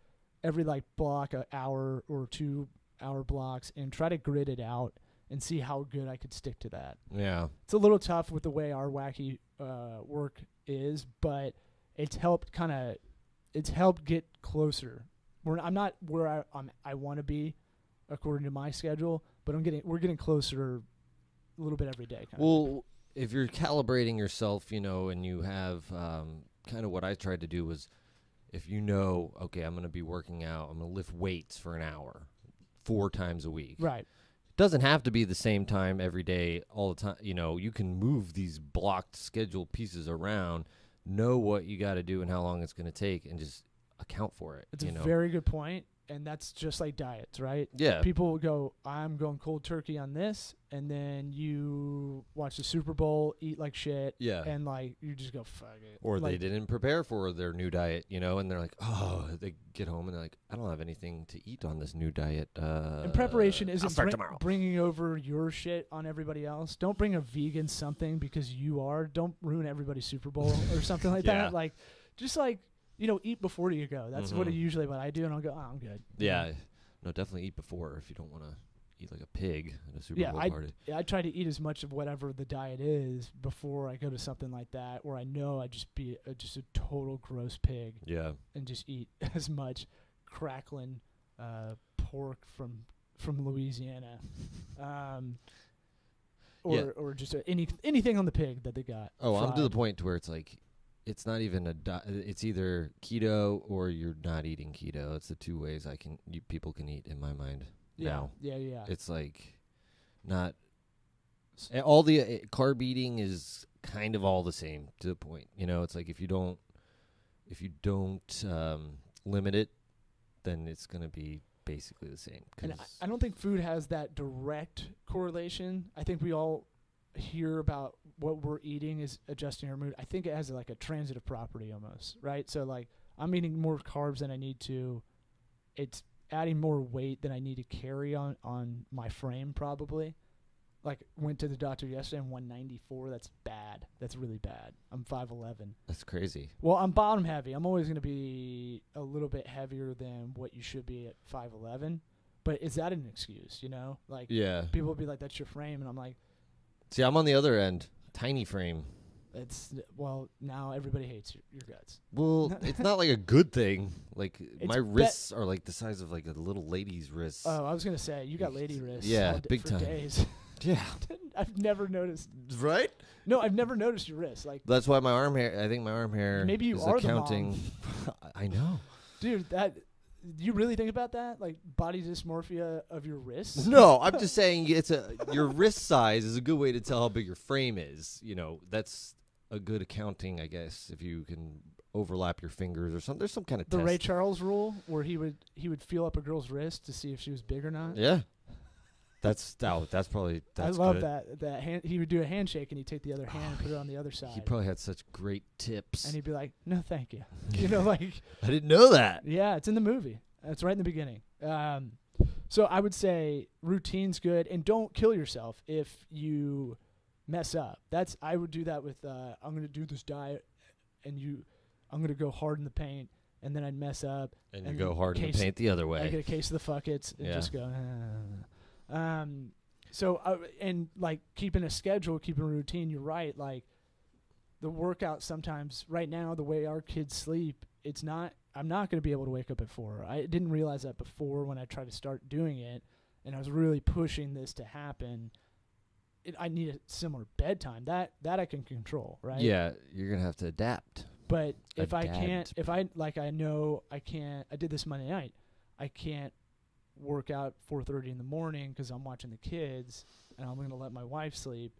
like block, an hour or 2 hour blocks, and try to grid it out and see how good I could stick to that. Yeah. It's a little tough with the way our wacky work is, but it's helped get closer. I'm not where I want to be according to my schedule, but we're getting closer a little bit every day. Well, if you're calibrating yourself, and you have kind of what I tried to do was, if okay, I'm going to be working out, I'm going to lift weights for an hour 4 times a week. Right. It doesn't have to be the same time every day all the time. You can move these blocked scheduled pieces around, know what you got to do and how long it's going to take, and just account for it. It's a very good point, and that's just like diets, right? Yeah. People will go, I'm going cold turkey on this, and then you watch the Super Bowl, eat like shit, Yeah. and like you just go, fuck it. Or like, they didn't prepare for their new diet, and they're like, they get home and they're like, I don't have anything to eat on this new diet. And preparation I'll isn't start tomorrow. bringing over your shit on everybody else. Don't bring a vegan something because you are. Don't ruin everybody's Super Bowl or something like Yeah. that. Like, just like, eat before you go. That's usually what I do, and I'll go, I'm good. Yeah. No, definitely eat before if you don't want to eat like a pig at a Super Bowl party. I try to eat as much of whatever the diet is before I go to something like that, where I know I'd just be just a total gross pig. Yeah. And just eat as much crackling pork from Louisiana, or just anything on the pig that they got. Oh, I'm to the fried. point to where it's like, it's not even it's either keto or you're not eating keto. It's the 2 ways people can eat in my mind. Now. Yeah. It's like not all the carb eating is kind of all the same to the point. It's like if you don't limit it, then it's going to be basically the same. And I don't think food has that direct correlation. I think we all hear about what we're eating is adjusting our mood. I think it has like a transitive property almost, right? So like I'm eating more carbs than I need to. It's adding more weight than I need to carry on my frame probably. Like went to the doctor yesterday, I'm 194. That's bad. That's really bad. I'm 5'11". That's crazy. Well, I'm bottom heavy. I'm always going to be a little bit heavier than what you should be at 5'11". But is that an excuse, Like Yeah. people will be like, that's your frame. And I'm like, See, I'm on the other end. Tiny frame. now everybody hates your guts. Well, it's not like a good thing. Like It's my wrists are like the size of like a little lady's wrists. Oh, I was going to say, you got lady wrists. Yeah, all big for time. days. Yeah. I've never noticed. Right? No, I've never noticed your wrists. Like, That's why my arm hair. I think my arm hair. Maybe you is are the accounting. I know. dude, you really think about that? Like body dysmorphia of your wrists? No, I'm just saying your wrist size is a good way to tell how big your frame is. That's a good accounting, I guess, if you can overlap your fingers or something. There's some kind of The test. Ray Charles rule, where he would feel up a girl's wrist to see if she was big or not. Yeah. That's probably. That's I love good. that hand. He would do a handshake and he'd take the other hand and put it on the other side. He probably had such great tips. And he'd be like, "No, thank you." Like I didn't know that. yeah, it's in the movie. It's right in the beginning. So I would say routine's good, and don't kill yourself if you mess up. I would do that with I'm going to do this diet, and I'm going to go hard in the paint, and then I'd mess up. And you go hard in the paint the other way. I get a case of the fuckets and just go. And like keeping a schedule, keeping a routine. You're right. Like the workout sometimes. Right now, the way our kids sleep, I'm not going to be able to wake up at 4. I didn't realize that before when I tried to start doing it, and I was really pushing this to happen. I need a similar bedtime. That I can control, right? Yeah, you're gonna have to adapt. But if I Adapt. can't, I know I can't. I did this Monday night. I can't work out 4:30 in the morning because I'm watching the kids, and I'm going to let my wife sleep.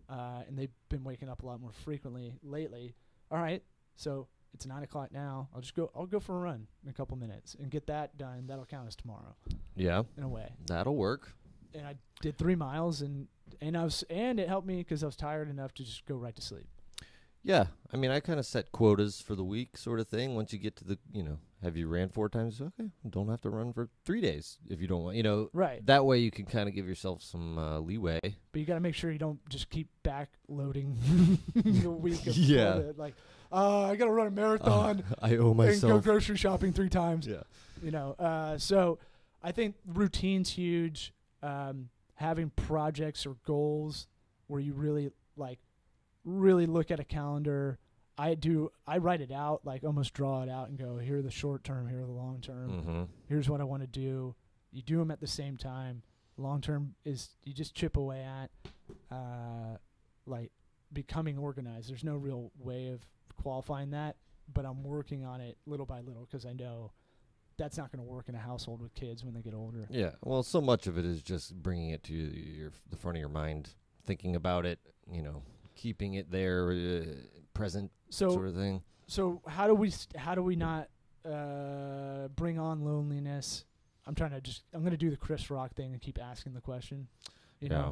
And they've been waking up a lot more frequently lately. All right, so it's 9:00 now. I'll go for a run in a couple minutes and get that done. That'll count as tomorrow Yeah, in a way. that'll work. And I did 3 miles, and and it helped me because I was tired enough to just go right to sleep. Yeah, I mean, I kind of set quotas for the week, sort of thing. Once you get to the, have you ran 4 times? Okay, don't have to run for 3 days if you don't want. Right. That way you can kind of give yourself some leeway. But you got to make sure you don't just keep back loading the week of Yeah. COVID. Like, I got to run a marathon I owe and go myself. grocery shopping 3 times. Yeah. So I think routine's huge. Having projects or goals where you really look at a calendar. I write it out, like almost draw it out and go, here are the short term, here are the long term. Mm-hmm. Here's what I want to do. You do them at the same time. Long term is you just chip away at becoming organized. There's no real way of qualifying that, but I'm working on it little by little because I know that's not going to work in a household with kids when they get older. Yeah. Well, so much of it is just bringing it to the front of your mind, thinking about it, keeping it there, present sort of thing. So how do we not bring on loneliness? I'm going to do the Chris Rock thing and keep asking the question,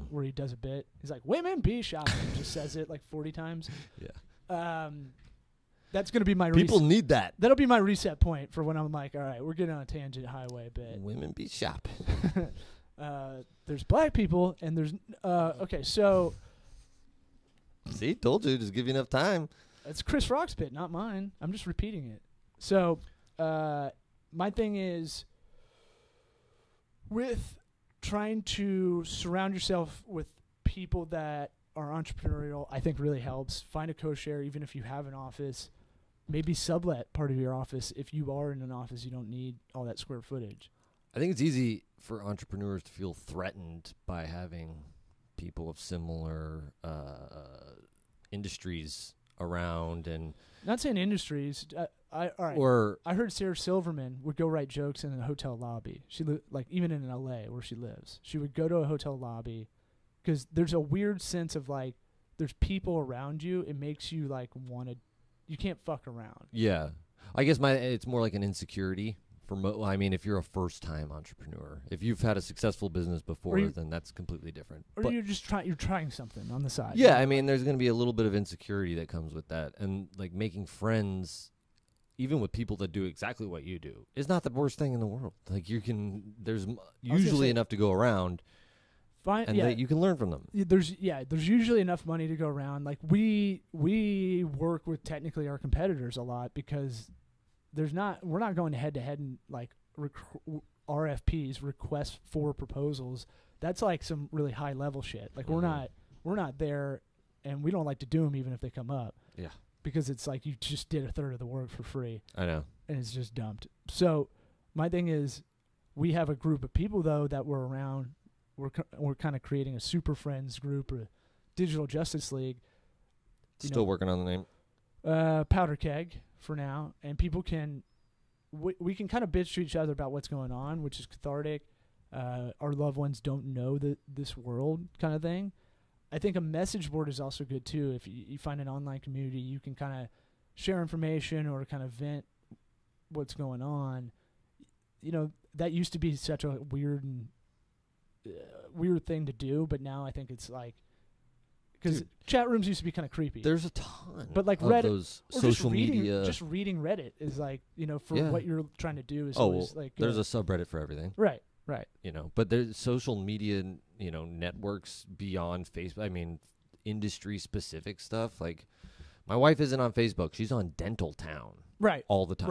where he does a bit. He's like, women be shopping, just says it like 40 times. Yeah. That's going to be my people need that. That'll be my reset point for when I'm like, all right, we're getting on a tangent highway a bit. Women be shopping. There's black people and there's okay, so see, told you, just give you enough time. it's Chris Rock's bit, not mine. I'm just repeating it. So my thing is with trying to surround yourself with people that are entrepreneurial, I think really helps. Find a co-share, even if you have an office. Maybe sublet part of your office. If you are in an office, you don't need all that square footage. I think it's easy for entrepreneurs to feel threatened by having people of similar industries around, and Not saying industries. All right. or I heard Sarah Silverman would go write jokes in a hotel lobby. She even in LA where she lives, she would go to a hotel lobby because there's a weird sense of there's people around you. It makes you want to. You can't fuck around. yeah. I guess it's more like an insecurity for if you're a first-time entrepreneur. If you've had a successful business before, then that's completely different. Or But you're just trying something on the side. yeah, there's going to be a little bit of insecurity that comes with that, and making friends, even with people that do exactly what you do, is not the worst thing in the world. There's usually enough to go around, and you can learn from them. There's usually enough money to go around. We work with technically our competitors a lot because we're not going head to head and RFPs, requests for proposals. That's some really high level shit. We're not there, and we don't like to do them even if they come up. Yeah. Because it's you just did a third of the work for free. I know. And it's just dumped. So my thing is, we have a group of people though that we're around. We're kind of creating a super friends group or a digital justice league. Still working on the name. Powder Keg for now, and people can we can kind of bitch to each other about what's going on, which is cathartic. Our loved ones don't know this world kind of thing. I think a message board is also good too. If you find an online community, you can kind of share information or kind of vent what's going on. That used to be such a weird thing to do, but now I think it's because chat rooms used to be kind of creepy. There's a ton, but of Reddit, those social media. Just reading Reddit is what you're trying to do is there's a subreddit for everything. Right. But there's social media, networks beyond Facebook. Industry specific stuff. My wife isn't on Facebook; she's on Dental Town. Right. All the time.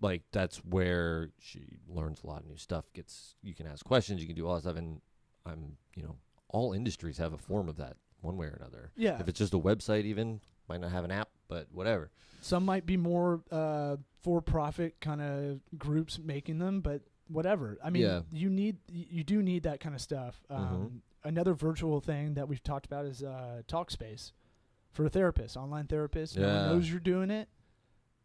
Right. That's where she learns a lot of new stuff. You can ask questions, you can do all that stuff, and all industries have a form of that, one way or another. Yeah. If it's just a website, even might not have an app, but whatever. Some might be more for-profit kind of groups making them, but whatever. You do need that kind of stuff. Another virtual thing that we've talked about is Talkspace for a therapist, online therapist. No one knows you're doing it.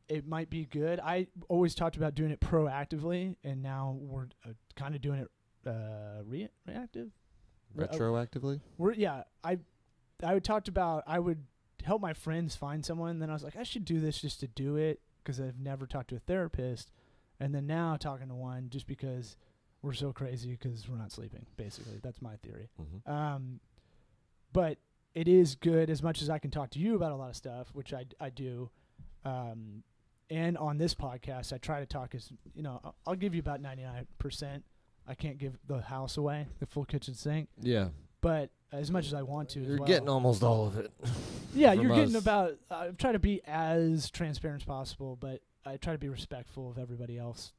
It might be good. I always talked about doing it proactively, and now we're kind of doing it reactive. Retroactively? I talked about I would help my friends find someone. Then I was like, I should do this just to do it because I've never talked to a therapist. And then now talking to one just because we're so crazy because we're not sleeping, basically. That's my theory. but it is good as much as I can talk to you about a lot of stuff, which I do. And on this podcast, I try to talk as, I'll give you about 99%. I can't give the house away, the full kitchen sink. Yeah. But as much as I want to, You're as well. getting almost all of it. Yeah, from you're getting us. about. I try to be as transparent as possible, but I try to be respectful of everybody else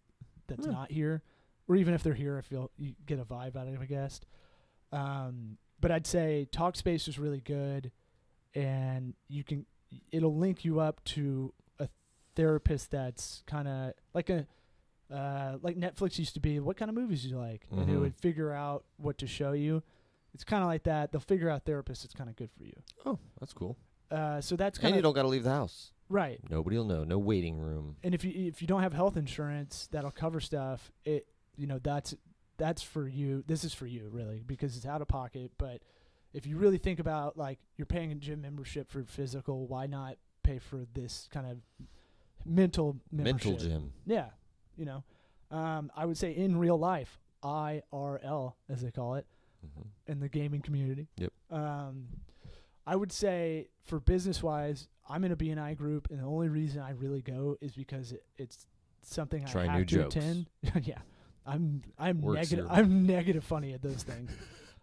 that's not here, or even if they're here, I feel you get a vibe out of a guest. But I'd say Talkspace is really good, and it'll link you up to a therapist that's kind of like like Netflix used to be. What kind of movies do you like? And it Mhm. would figure out what to show you. It's kind of like that. They'll figure out therapists that's kind of good for you. Oh, that's cool. So that's And kind you of don't got to leave the house. right. Nobody will know. No waiting room. And if you don't have health insurance that'll cover stuff, that's for you. This is for you really, because it's out of pocket. But if you really think about, like, you're paying a gym membership for physical, why not pay for this kind of mental membership? Mental gym. Yeah, I would say in real life, IRL as they call it in the gaming community. Yep. I would say for business wise, I'm in a BNI group, and the only reason I really go is because it's something Try I have new to jokes. attend. Yeah, I'm Works negative. your- I'm negative funny at those things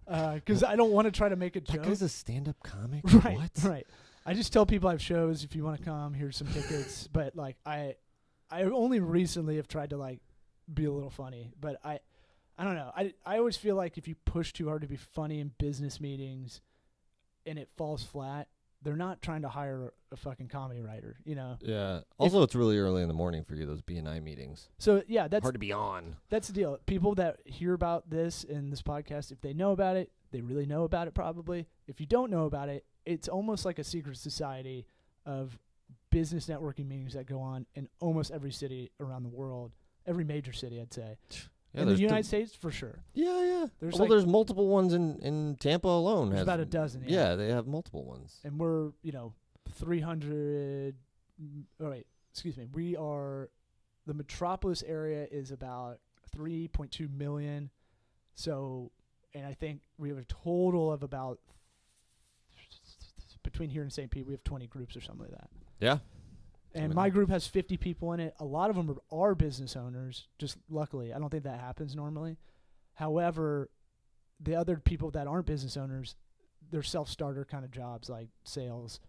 because I don't want to try to make a That joke. guy's a stand-up comic? Right, What? right. I just tell people I have shows. If you want to come, here's some tickets. But like I only recently have tried to like be a little funny. But I don't know. I always feel like if you push too hard to be funny in business meetings, and it falls flat, they're not trying to hire a fucking comedy writer. Yeah. Also, it's really early in the morning for you, those BNI meetings. So yeah, that's Hard to be on. the deal. People that hear about this in this podcast, if they know about it, they really know about it probably. If you don't know about it, it's almost like a secret society of business networking meetings that go on in almost every city around the world, every major city, I'd say. Yeah, in the there's United States, for sure. Yeah. There's There's multiple ones in Tampa alone. There's has- about a dozen. Yeah, they have multiple ones. And we're, 300. Oh, wait, excuse me. We are, the metropolis area is about 3.2 million. So, and I think we have a total of about, between here and St. Pete, we have 20 groups or something like that. Yeah. And my group has 50 people in it. A lot of them are business owners, just luckily. I don't think that happens normally. However, the other people that aren't business owners, they're self-starter kind of jobs like sales,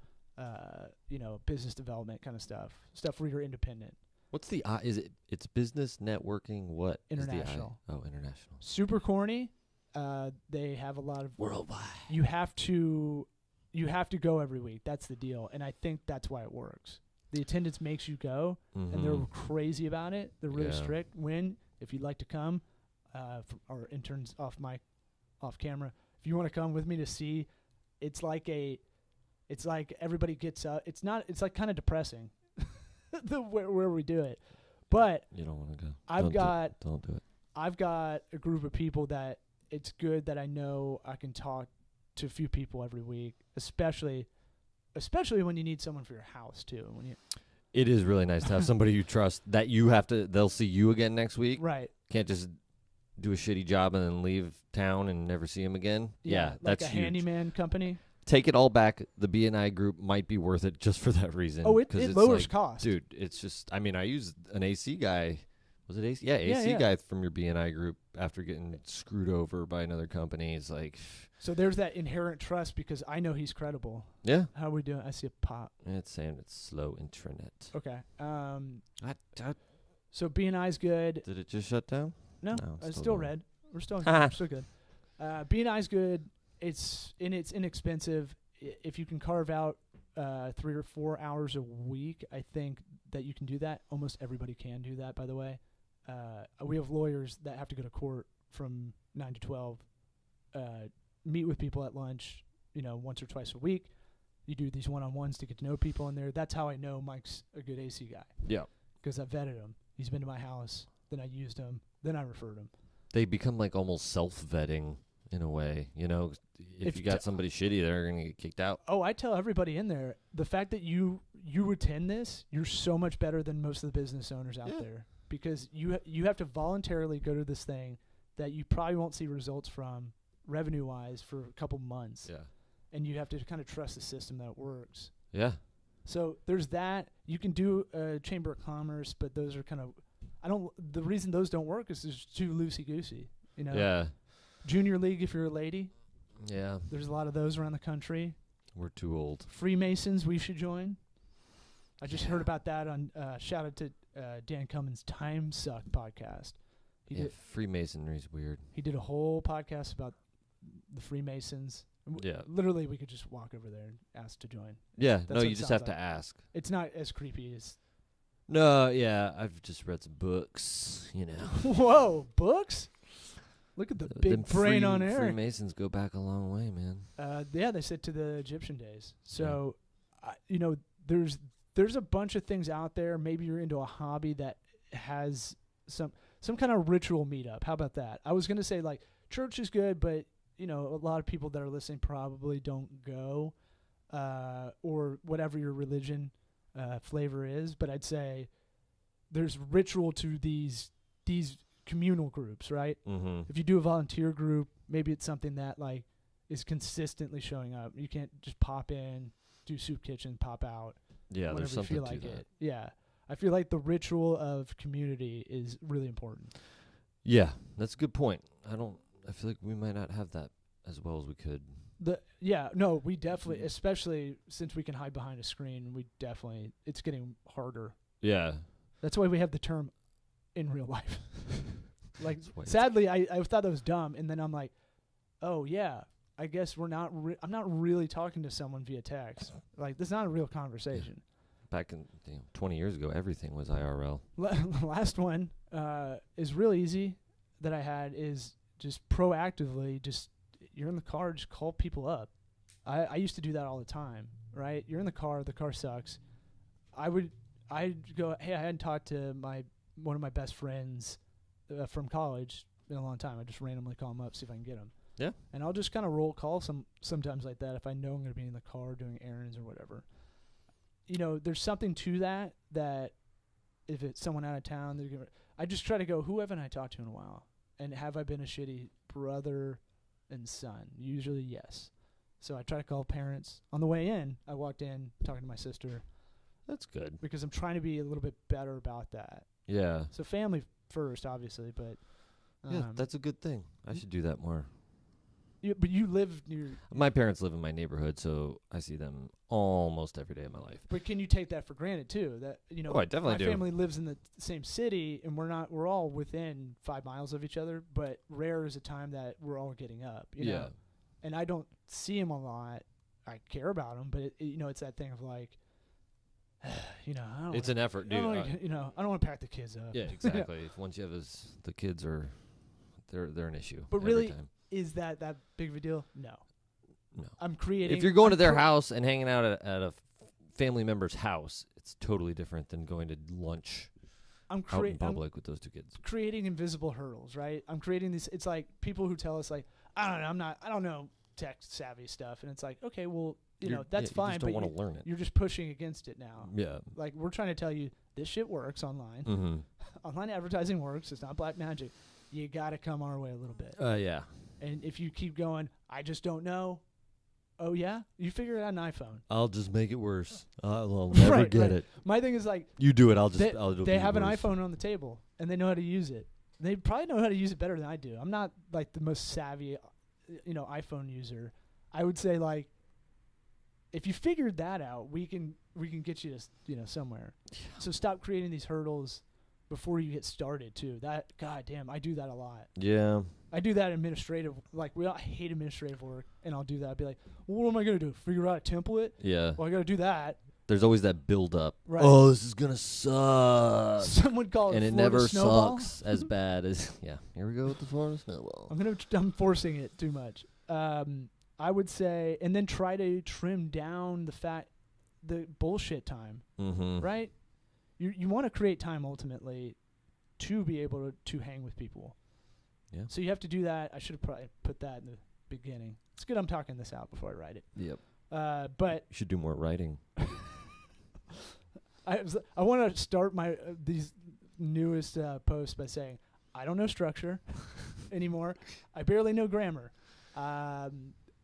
business development kind of stuff where you're independent. What's the I? It's business networking? What is the I? International. Oh, international. Super corny. They have a lot of Worldwide. you have to go every week. That's the deal. And I think that's why it works. The attendance makes you go, and they're crazy about it. They're really Yeah. strict. If you'd like to come, our interns off camera, if you want to come with me to see, it's like everybody gets up. It's like kind of depressing, where we do it. But You don't want to go. I've Don't do it. I've got a group of people that it's good that I know I can talk to a few people every week, especially when you need someone for your house too. It is really nice to have somebody you trust that they'll see you again next week. Right. Can't just do a shitty job and then leave town and never see him again. Yeah, like that's a huge. handyman company. Take it all back. The BNI group might be worth it just for that reason. Oh, it 'cause it's lowers like, cost. Dude, it's just, I used an AC guy. Was it AC? Yeah, AC yeah. guy from your BNI group after getting screwed over by another company. It's like, So there's that inherent trust because I know he's credible. yeah. How are we doing? I see a pop. It's saying it's slow intranet. Okay. I So BNI's good. Did it just shut down? No, No, it's still still going. red. We're still good. BNI's good. It's inexpensive. If you can carve out 3 or 4 hours a week, I think that you can do that. Almost everybody can do that, by the way. We have lawyers that have to go to court from 9 to 12, meet with people at lunch, once or twice a week. You do these one-on-ones to get to know people in there. That's how I know Mike's a good AC guy. Yeah. Because I vetted him. He's been to my house. Then I used him. Then I referred him. They become like almost self-vetting in a way. If you got somebody shitty, they're going to get kicked out. Oh, I tell everybody in there, the fact that you attend this, you're so much better than most of the business owners out there. Because you have to voluntarily go to this thing that you probably won't see results from revenue-wise for a couple months. Yeah. and you have to kind of trust the system that works. Yeah. So there's that. You can do a Chamber of Commerce, but those are kind of the reason those don't work is it's too loosey goosey. You know. Yeah. Junior League if you're a lady. Yeah. There's a lot of those around the country. We're too old. Freemasons, we should join. I just heard about that on shout out to Dan Cummins' Time Suck podcast. Freemasonry's weird. He did a whole podcast about the Freemasons. Yeah. Literally, we could just walk over there and ask to join. Yeah. That's No, what you it just sounds have to like. ask. It's not as creepy as. No, yeah. I've just read some books, Whoa, books? Look at the big Them brain on air. Freemasons go back a long way, man. Yeah, they said to the Egyptian days. So, there's a bunch of things out there. Maybe you're into a hobby that has some kind of ritual meetup. How about that? I was gonna say like church is good, but a lot of people that are listening probably don't go, or whatever your religion flavor is. But I'd say there's ritual to these communal groups, right? Mm-hmm. If you do a volunteer group, maybe it's something that like is consistently showing up. You can't just pop in, do soup kitchen, pop out. Yeah, there's whenever you something feel to like that. it. Yeah, I feel like the ritual of community is really important. Yeah, that's a good point. I feel like we might not have that as well as we could. We definitely, especially since we can hide behind a screen, it's getting harder. Yeah. That's why we have the term in real life. Like, That's why it's- sadly, I thought that was dumb, and then I'm like, oh yeah, I guess I'm not really talking to someone via text. Like, this is not a real conversation. Back in 20 years ago, everything was IRL. The last one is real easy that I had is just proactively, you're in the car, just call people up. I used to do that all the time, right? You're in the car sucks. I'd go, hey, I hadn't talked to one of my best friends from college in a long time. I just randomly call him up, see if I can get him. Yeah. And I'll just kind of roll call sometimes like that if I know I'm going to be in the car doing errands or whatever. There's something to that if it's someone out of town, I just try to go, who haven't I talked to in a while? And have I been a shitty brother and son? Usually, yes. So I try to call parents. On the way in, I walked in talking to my sister That's good. because I'm trying to be a little bit better about that. Yeah. So family first, obviously, but Yeah, that's a good thing. I should do that more. but you live near. My parents live in my neighborhood, so I see them almost every day of my life. But can you take that for granted too? That Oh, I definitely my do. family lives in the same city, and we're all within 5 miles of each other. But rare is a time that we're all getting up. You know? And I don't see him a lot. I care about him, but it's that thing of like, I don't. It's an effort, dude. I don't want to pack the kids up. Yeah, exactly. If once you have the kids are, they're an issue. But every really, time. is that big of a deal? No. No. I'm creating. If you're going I'm to their cre- house and hanging out at a family member's house, it's totally different than going to lunch I'm out in creating. public with those two kids. Creating invisible hurdles, right? I'm creating these. It's like people who tell us like, I don't know tech savvy stuff, and it's like, okay, well, that's fine, You just but don't want to learn it. you're just pushing against it now. Yeah. Like, we're trying to tell you this shit works online. Mm-hmm. Online advertising works. It's not black magic. You got to come our way a little bit. Yeah. And if you keep going, I just don't know. Oh yeah, you figure it out on an iPhone. I'll just make it worse. I'll never Right, get right. it. My thing is like, You do it. I'll they be have an worse. iPhone on the table and they know how to use it. They probably know how to use it better than I do. I'm not like the most savvy, iPhone user. I would say like, if you figured that out, we can get you to somewhere. So stop creating these hurdles before you get started too. That goddamn, I do that a lot. Yeah. I do that administrative. Like I hate administrative work, and I'll do that. I'll be like, well, what am I gonna do? Figure out a template? Yeah. Well, I gotta do that. There's always that build up. Right. Oh, this is gonna suck. Someone called And it Florida never snowball. sucks as bad as here we go with the Florida snowball. I'm forcing it too much. I would say, and then try to trim down the bullshit time. Mm-hmm. Right? You want to create time ultimately to be able to hang with people. Yeah. So you have to do that. I should have probably put that in the beginning. It's good I'm talking this out before I write it. Yep. But You should do more writing. I want to start my these newest posts by saying I don't know structure anymore. I barely know grammar.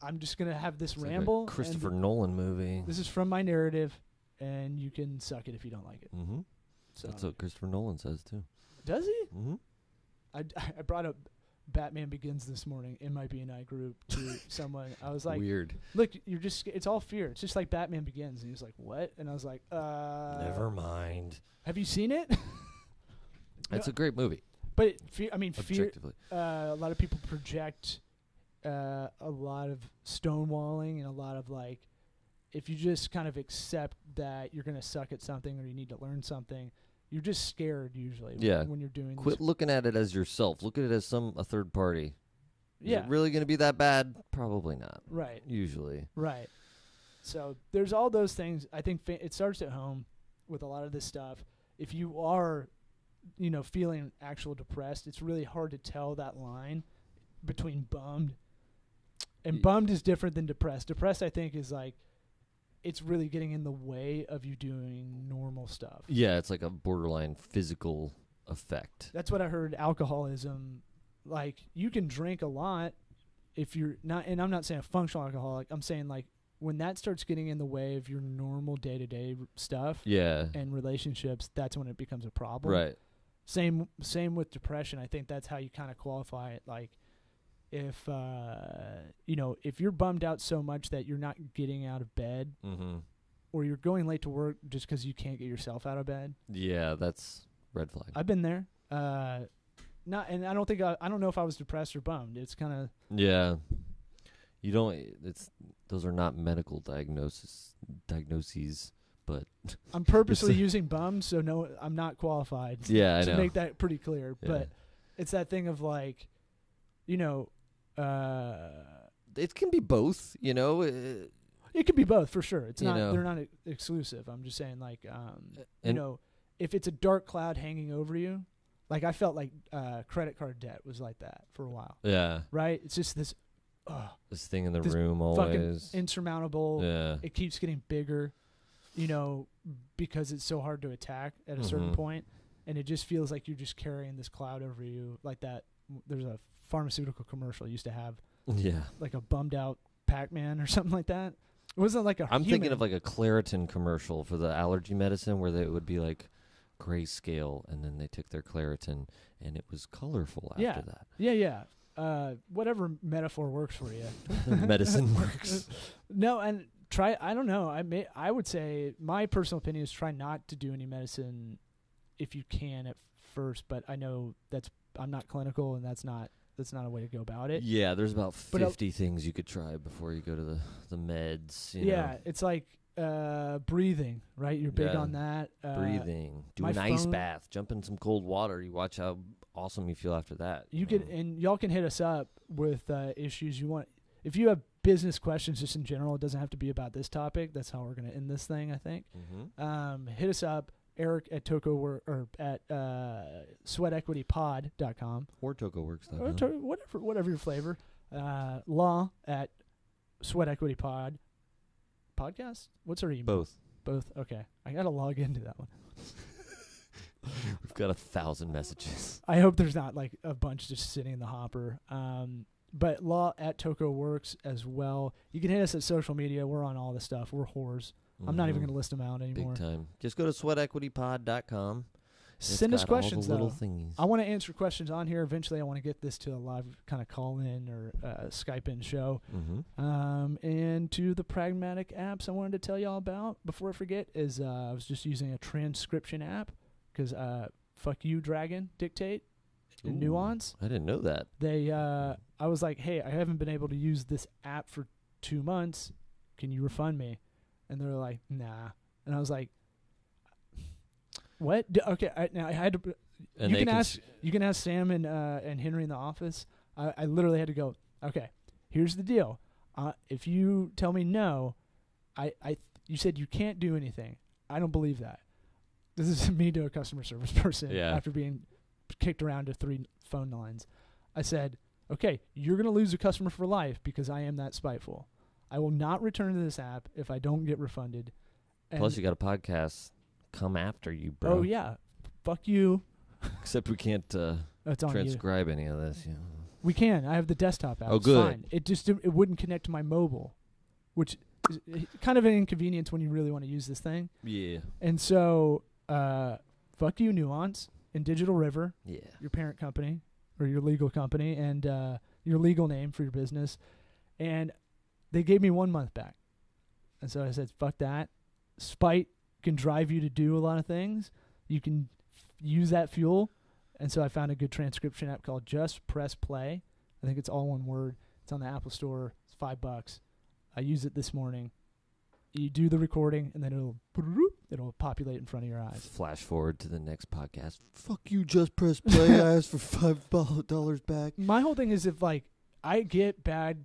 I'm just gonna have this It's like a ramble. and Christopher Nolan movie. This is from my narrative, and you can suck it if you don't like it. Mm-hmm. So That's what Christopher Nolan says too. does he? Mm-hmm. I brought up Batman Begins this morning in my BNI group to someone. I was like, Weird. look, you're just, it's all fear. It's just like Batman Begins. And he was like, what? And I was like, Never mind. have you seen it? It's a great movie. But fear, fear, Objectively. a lot of people project a lot of stonewalling and a lot of like, if you just kind of accept that you're going to suck at something or you need to learn something, you're just scared usually Yeah. when you're doing Quit this. looking at it as yourself. Look at it as a third party. Is Yeah. it really going to be that bad? Probably not. Right. Usually. Right. So there's all those things. I think it starts at home with a lot of this stuff. If you are, feeling actual depressed, it's really hard to tell that line between bummed. And bummed is different than depressed. Depressed, I think, is like, it's really getting in the way of you doing normal stuff. Yeah, it's like a borderline physical effect. That's what I heard. Alcoholism, like, you can drink a lot if you're not, and I'm not saying a functional alcoholic. I'm saying like when that starts getting in the way of your normal day-to-day stuff Yeah. and relationships, that's when it becomes a problem. Right. Same with depression. I think that's how you kind of qualify it. Like, if if you're bummed out so much that you're not getting out of bed, Mm-hmm. or you're going late to work just because you can't get yourself out of bed. Yeah, that's red flag. I've been there. And I don't think I don't know if I was depressed or bummed. It's kind of Yeah. You don't. Those are not medical diagnoses, but I'm purposely using bummed, so no, I'm not qualified. yeah, I to know. make that pretty clear. Yeah. But it's that thing of like, It can be both, it could be both for sure. It's You not know. they're not exclusive. I'm just saying like And- if it's a dark cloud hanging over you, like I felt like credit card debt was like that for a while, Yeah, right? It's just this this thing in the This room fucking always. insurmountable. Yeah, It keeps getting bigger, because it's so hard to attack at a certain Mhm. point, and it just feels like you're just carrying this cloud over you, like that. There's a pharmaceutical commercial used to have yeah. like a bummed out Pac-Man or something like that. It wasn't like a I'm thinking human. of like a Claritin commercial for the allergy medicine where it would be like grayscale, and then they took their Claritin, and it was colorful after Yeah. that. Yeah. Whatever metaphor works for you. Medicine works. No, and try. I don't know. I would say my personal opinion is try not to do any medicine if you can at first. But I know I'm not clinical, and that's not a way to go about it. Yeah, there's about But 50 things you could try before you go to the meds. Yeah, it's like breathing, right? You're big Yeah. on that. Breathing, do my an ice phone- bath, jump in some cold water. You watch how awesome you feel after that. You could, and y'all can hit us up with issues you want. If you have business questions, just in general, it doesn't have to be about this topic. That's how we're going to end this thing, I think. Mm-hmm. Hit us up, Eric at or at sweatequitypod.com, Or TocoWorks. or whatever your flavor. Law at Sweat Equity Pod. Podcast? What's our email? Both. Okay, I got to log into that one. We've got 1,000 messages. I hope there's not like a bunch just sitting in the hopper. But law at Toco works as well. You can hit us at social media. We're on all the stuff. We're whores. I'm not even going to list them out anymore. Big time. Just go to sweatequitypod.com. Send us questions, all the though. little thingies. I want to answer questions on here. Eventually, I want to get this to a live kind of call-in or Skype-in show. Mm-hmm. And to the pragmatic apps I wanted to tell y'all about before I forget is I was just using a transcription app because fuck you, Dragon Dictate and Ooh. Nuance. I didn't know that. I was like, hey, I haven't been able to use this app for 2 months. Can you refund me? And they're like, nah. And I was like, what? Okay, now I had to. And you they can can ask. You can ask Sam and Henry in the office. I literally had to go. Okay, here's the deal. If you tell me no, you said you can't do anything. I don't believe that. This is me to a customer service person after being kicked around to 3 phone lines. I said, okay, you're gonna lose a customer for life because I am that spiteful. I will not return to this app if I don't get refunded. And Plus, you got a podcast come after you, bro. oh yeah, fuck you. Except we can't That's on you. transcribe any of this. Yeah. We can. I have the desktop app. Oh, It's good. Fine. It wouldn't connect to my mobile, which is kind of an inconvenience when you really want to use this thing. Yeah. And so, fuck you, Nuance and Digital River, Yeah. your parent company or your legal company, and your legal name for your business. And they gave me 1 month back. And so I said, fuck that. Spite can drive you to do a lot of things. You can use that fuel. And so I found a good transcription app called Just Press Play. I think it's all one word. It's on the Apple Store. It's $5. I used it this morning. You do the recording, and then it'll populate in front of your eyes. Flash forward to the next podcast. Fuck you, Just Press Play. I asked for $5 back. My whole thing is if I get bad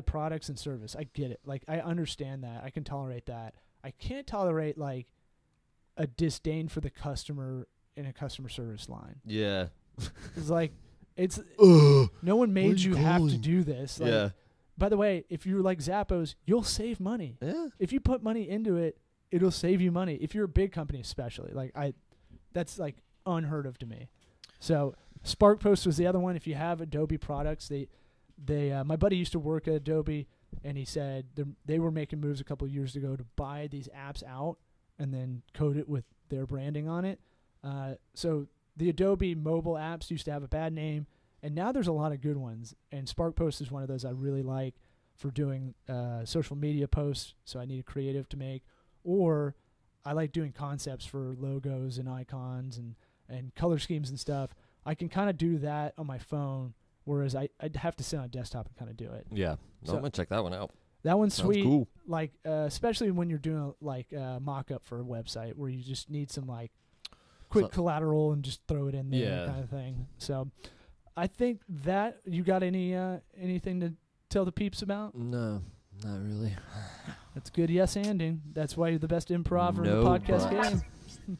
products and service. I get it. I understand that. I can tolerate that. I can't tolerate a disdain for the customer in a customer service line. Yeah. It's no one made you have to do this. Yeah. By the way, if you're like Zappos, you'll save money. Yeah. If you put money into it, it'll save you money. If you're a big company, especially, that's unheard of to me. So SparkPost was the other one. If you have Adobe products, my buddy used to work at Adobe, and he said they were making moves a couple of years ago to buy these apps out and then code it with their branding on it. So the Adobe mobile apps used to have a bad name, and now there's a lot of good ones. And SparkPost is one of those I really like for doing social media posts, so I need a creative to make. Or I like doing concepts for logos and icons and color schemes and stuff. I can kind of do that on my phone, whereas I'd have to sit on a desktop and kind of do it. Yeah. So- I'm going to check that one out. That one's Sounds sweet. cool. Especially when you're doing a mock-up for a website where you just need some quick collateral and just throw it in there Yeah. kind of thing. So I think that you got anything to tell the peeps about? No, not really. That's good yes-anding. That's why you're the best improver in the No podcast buts. game.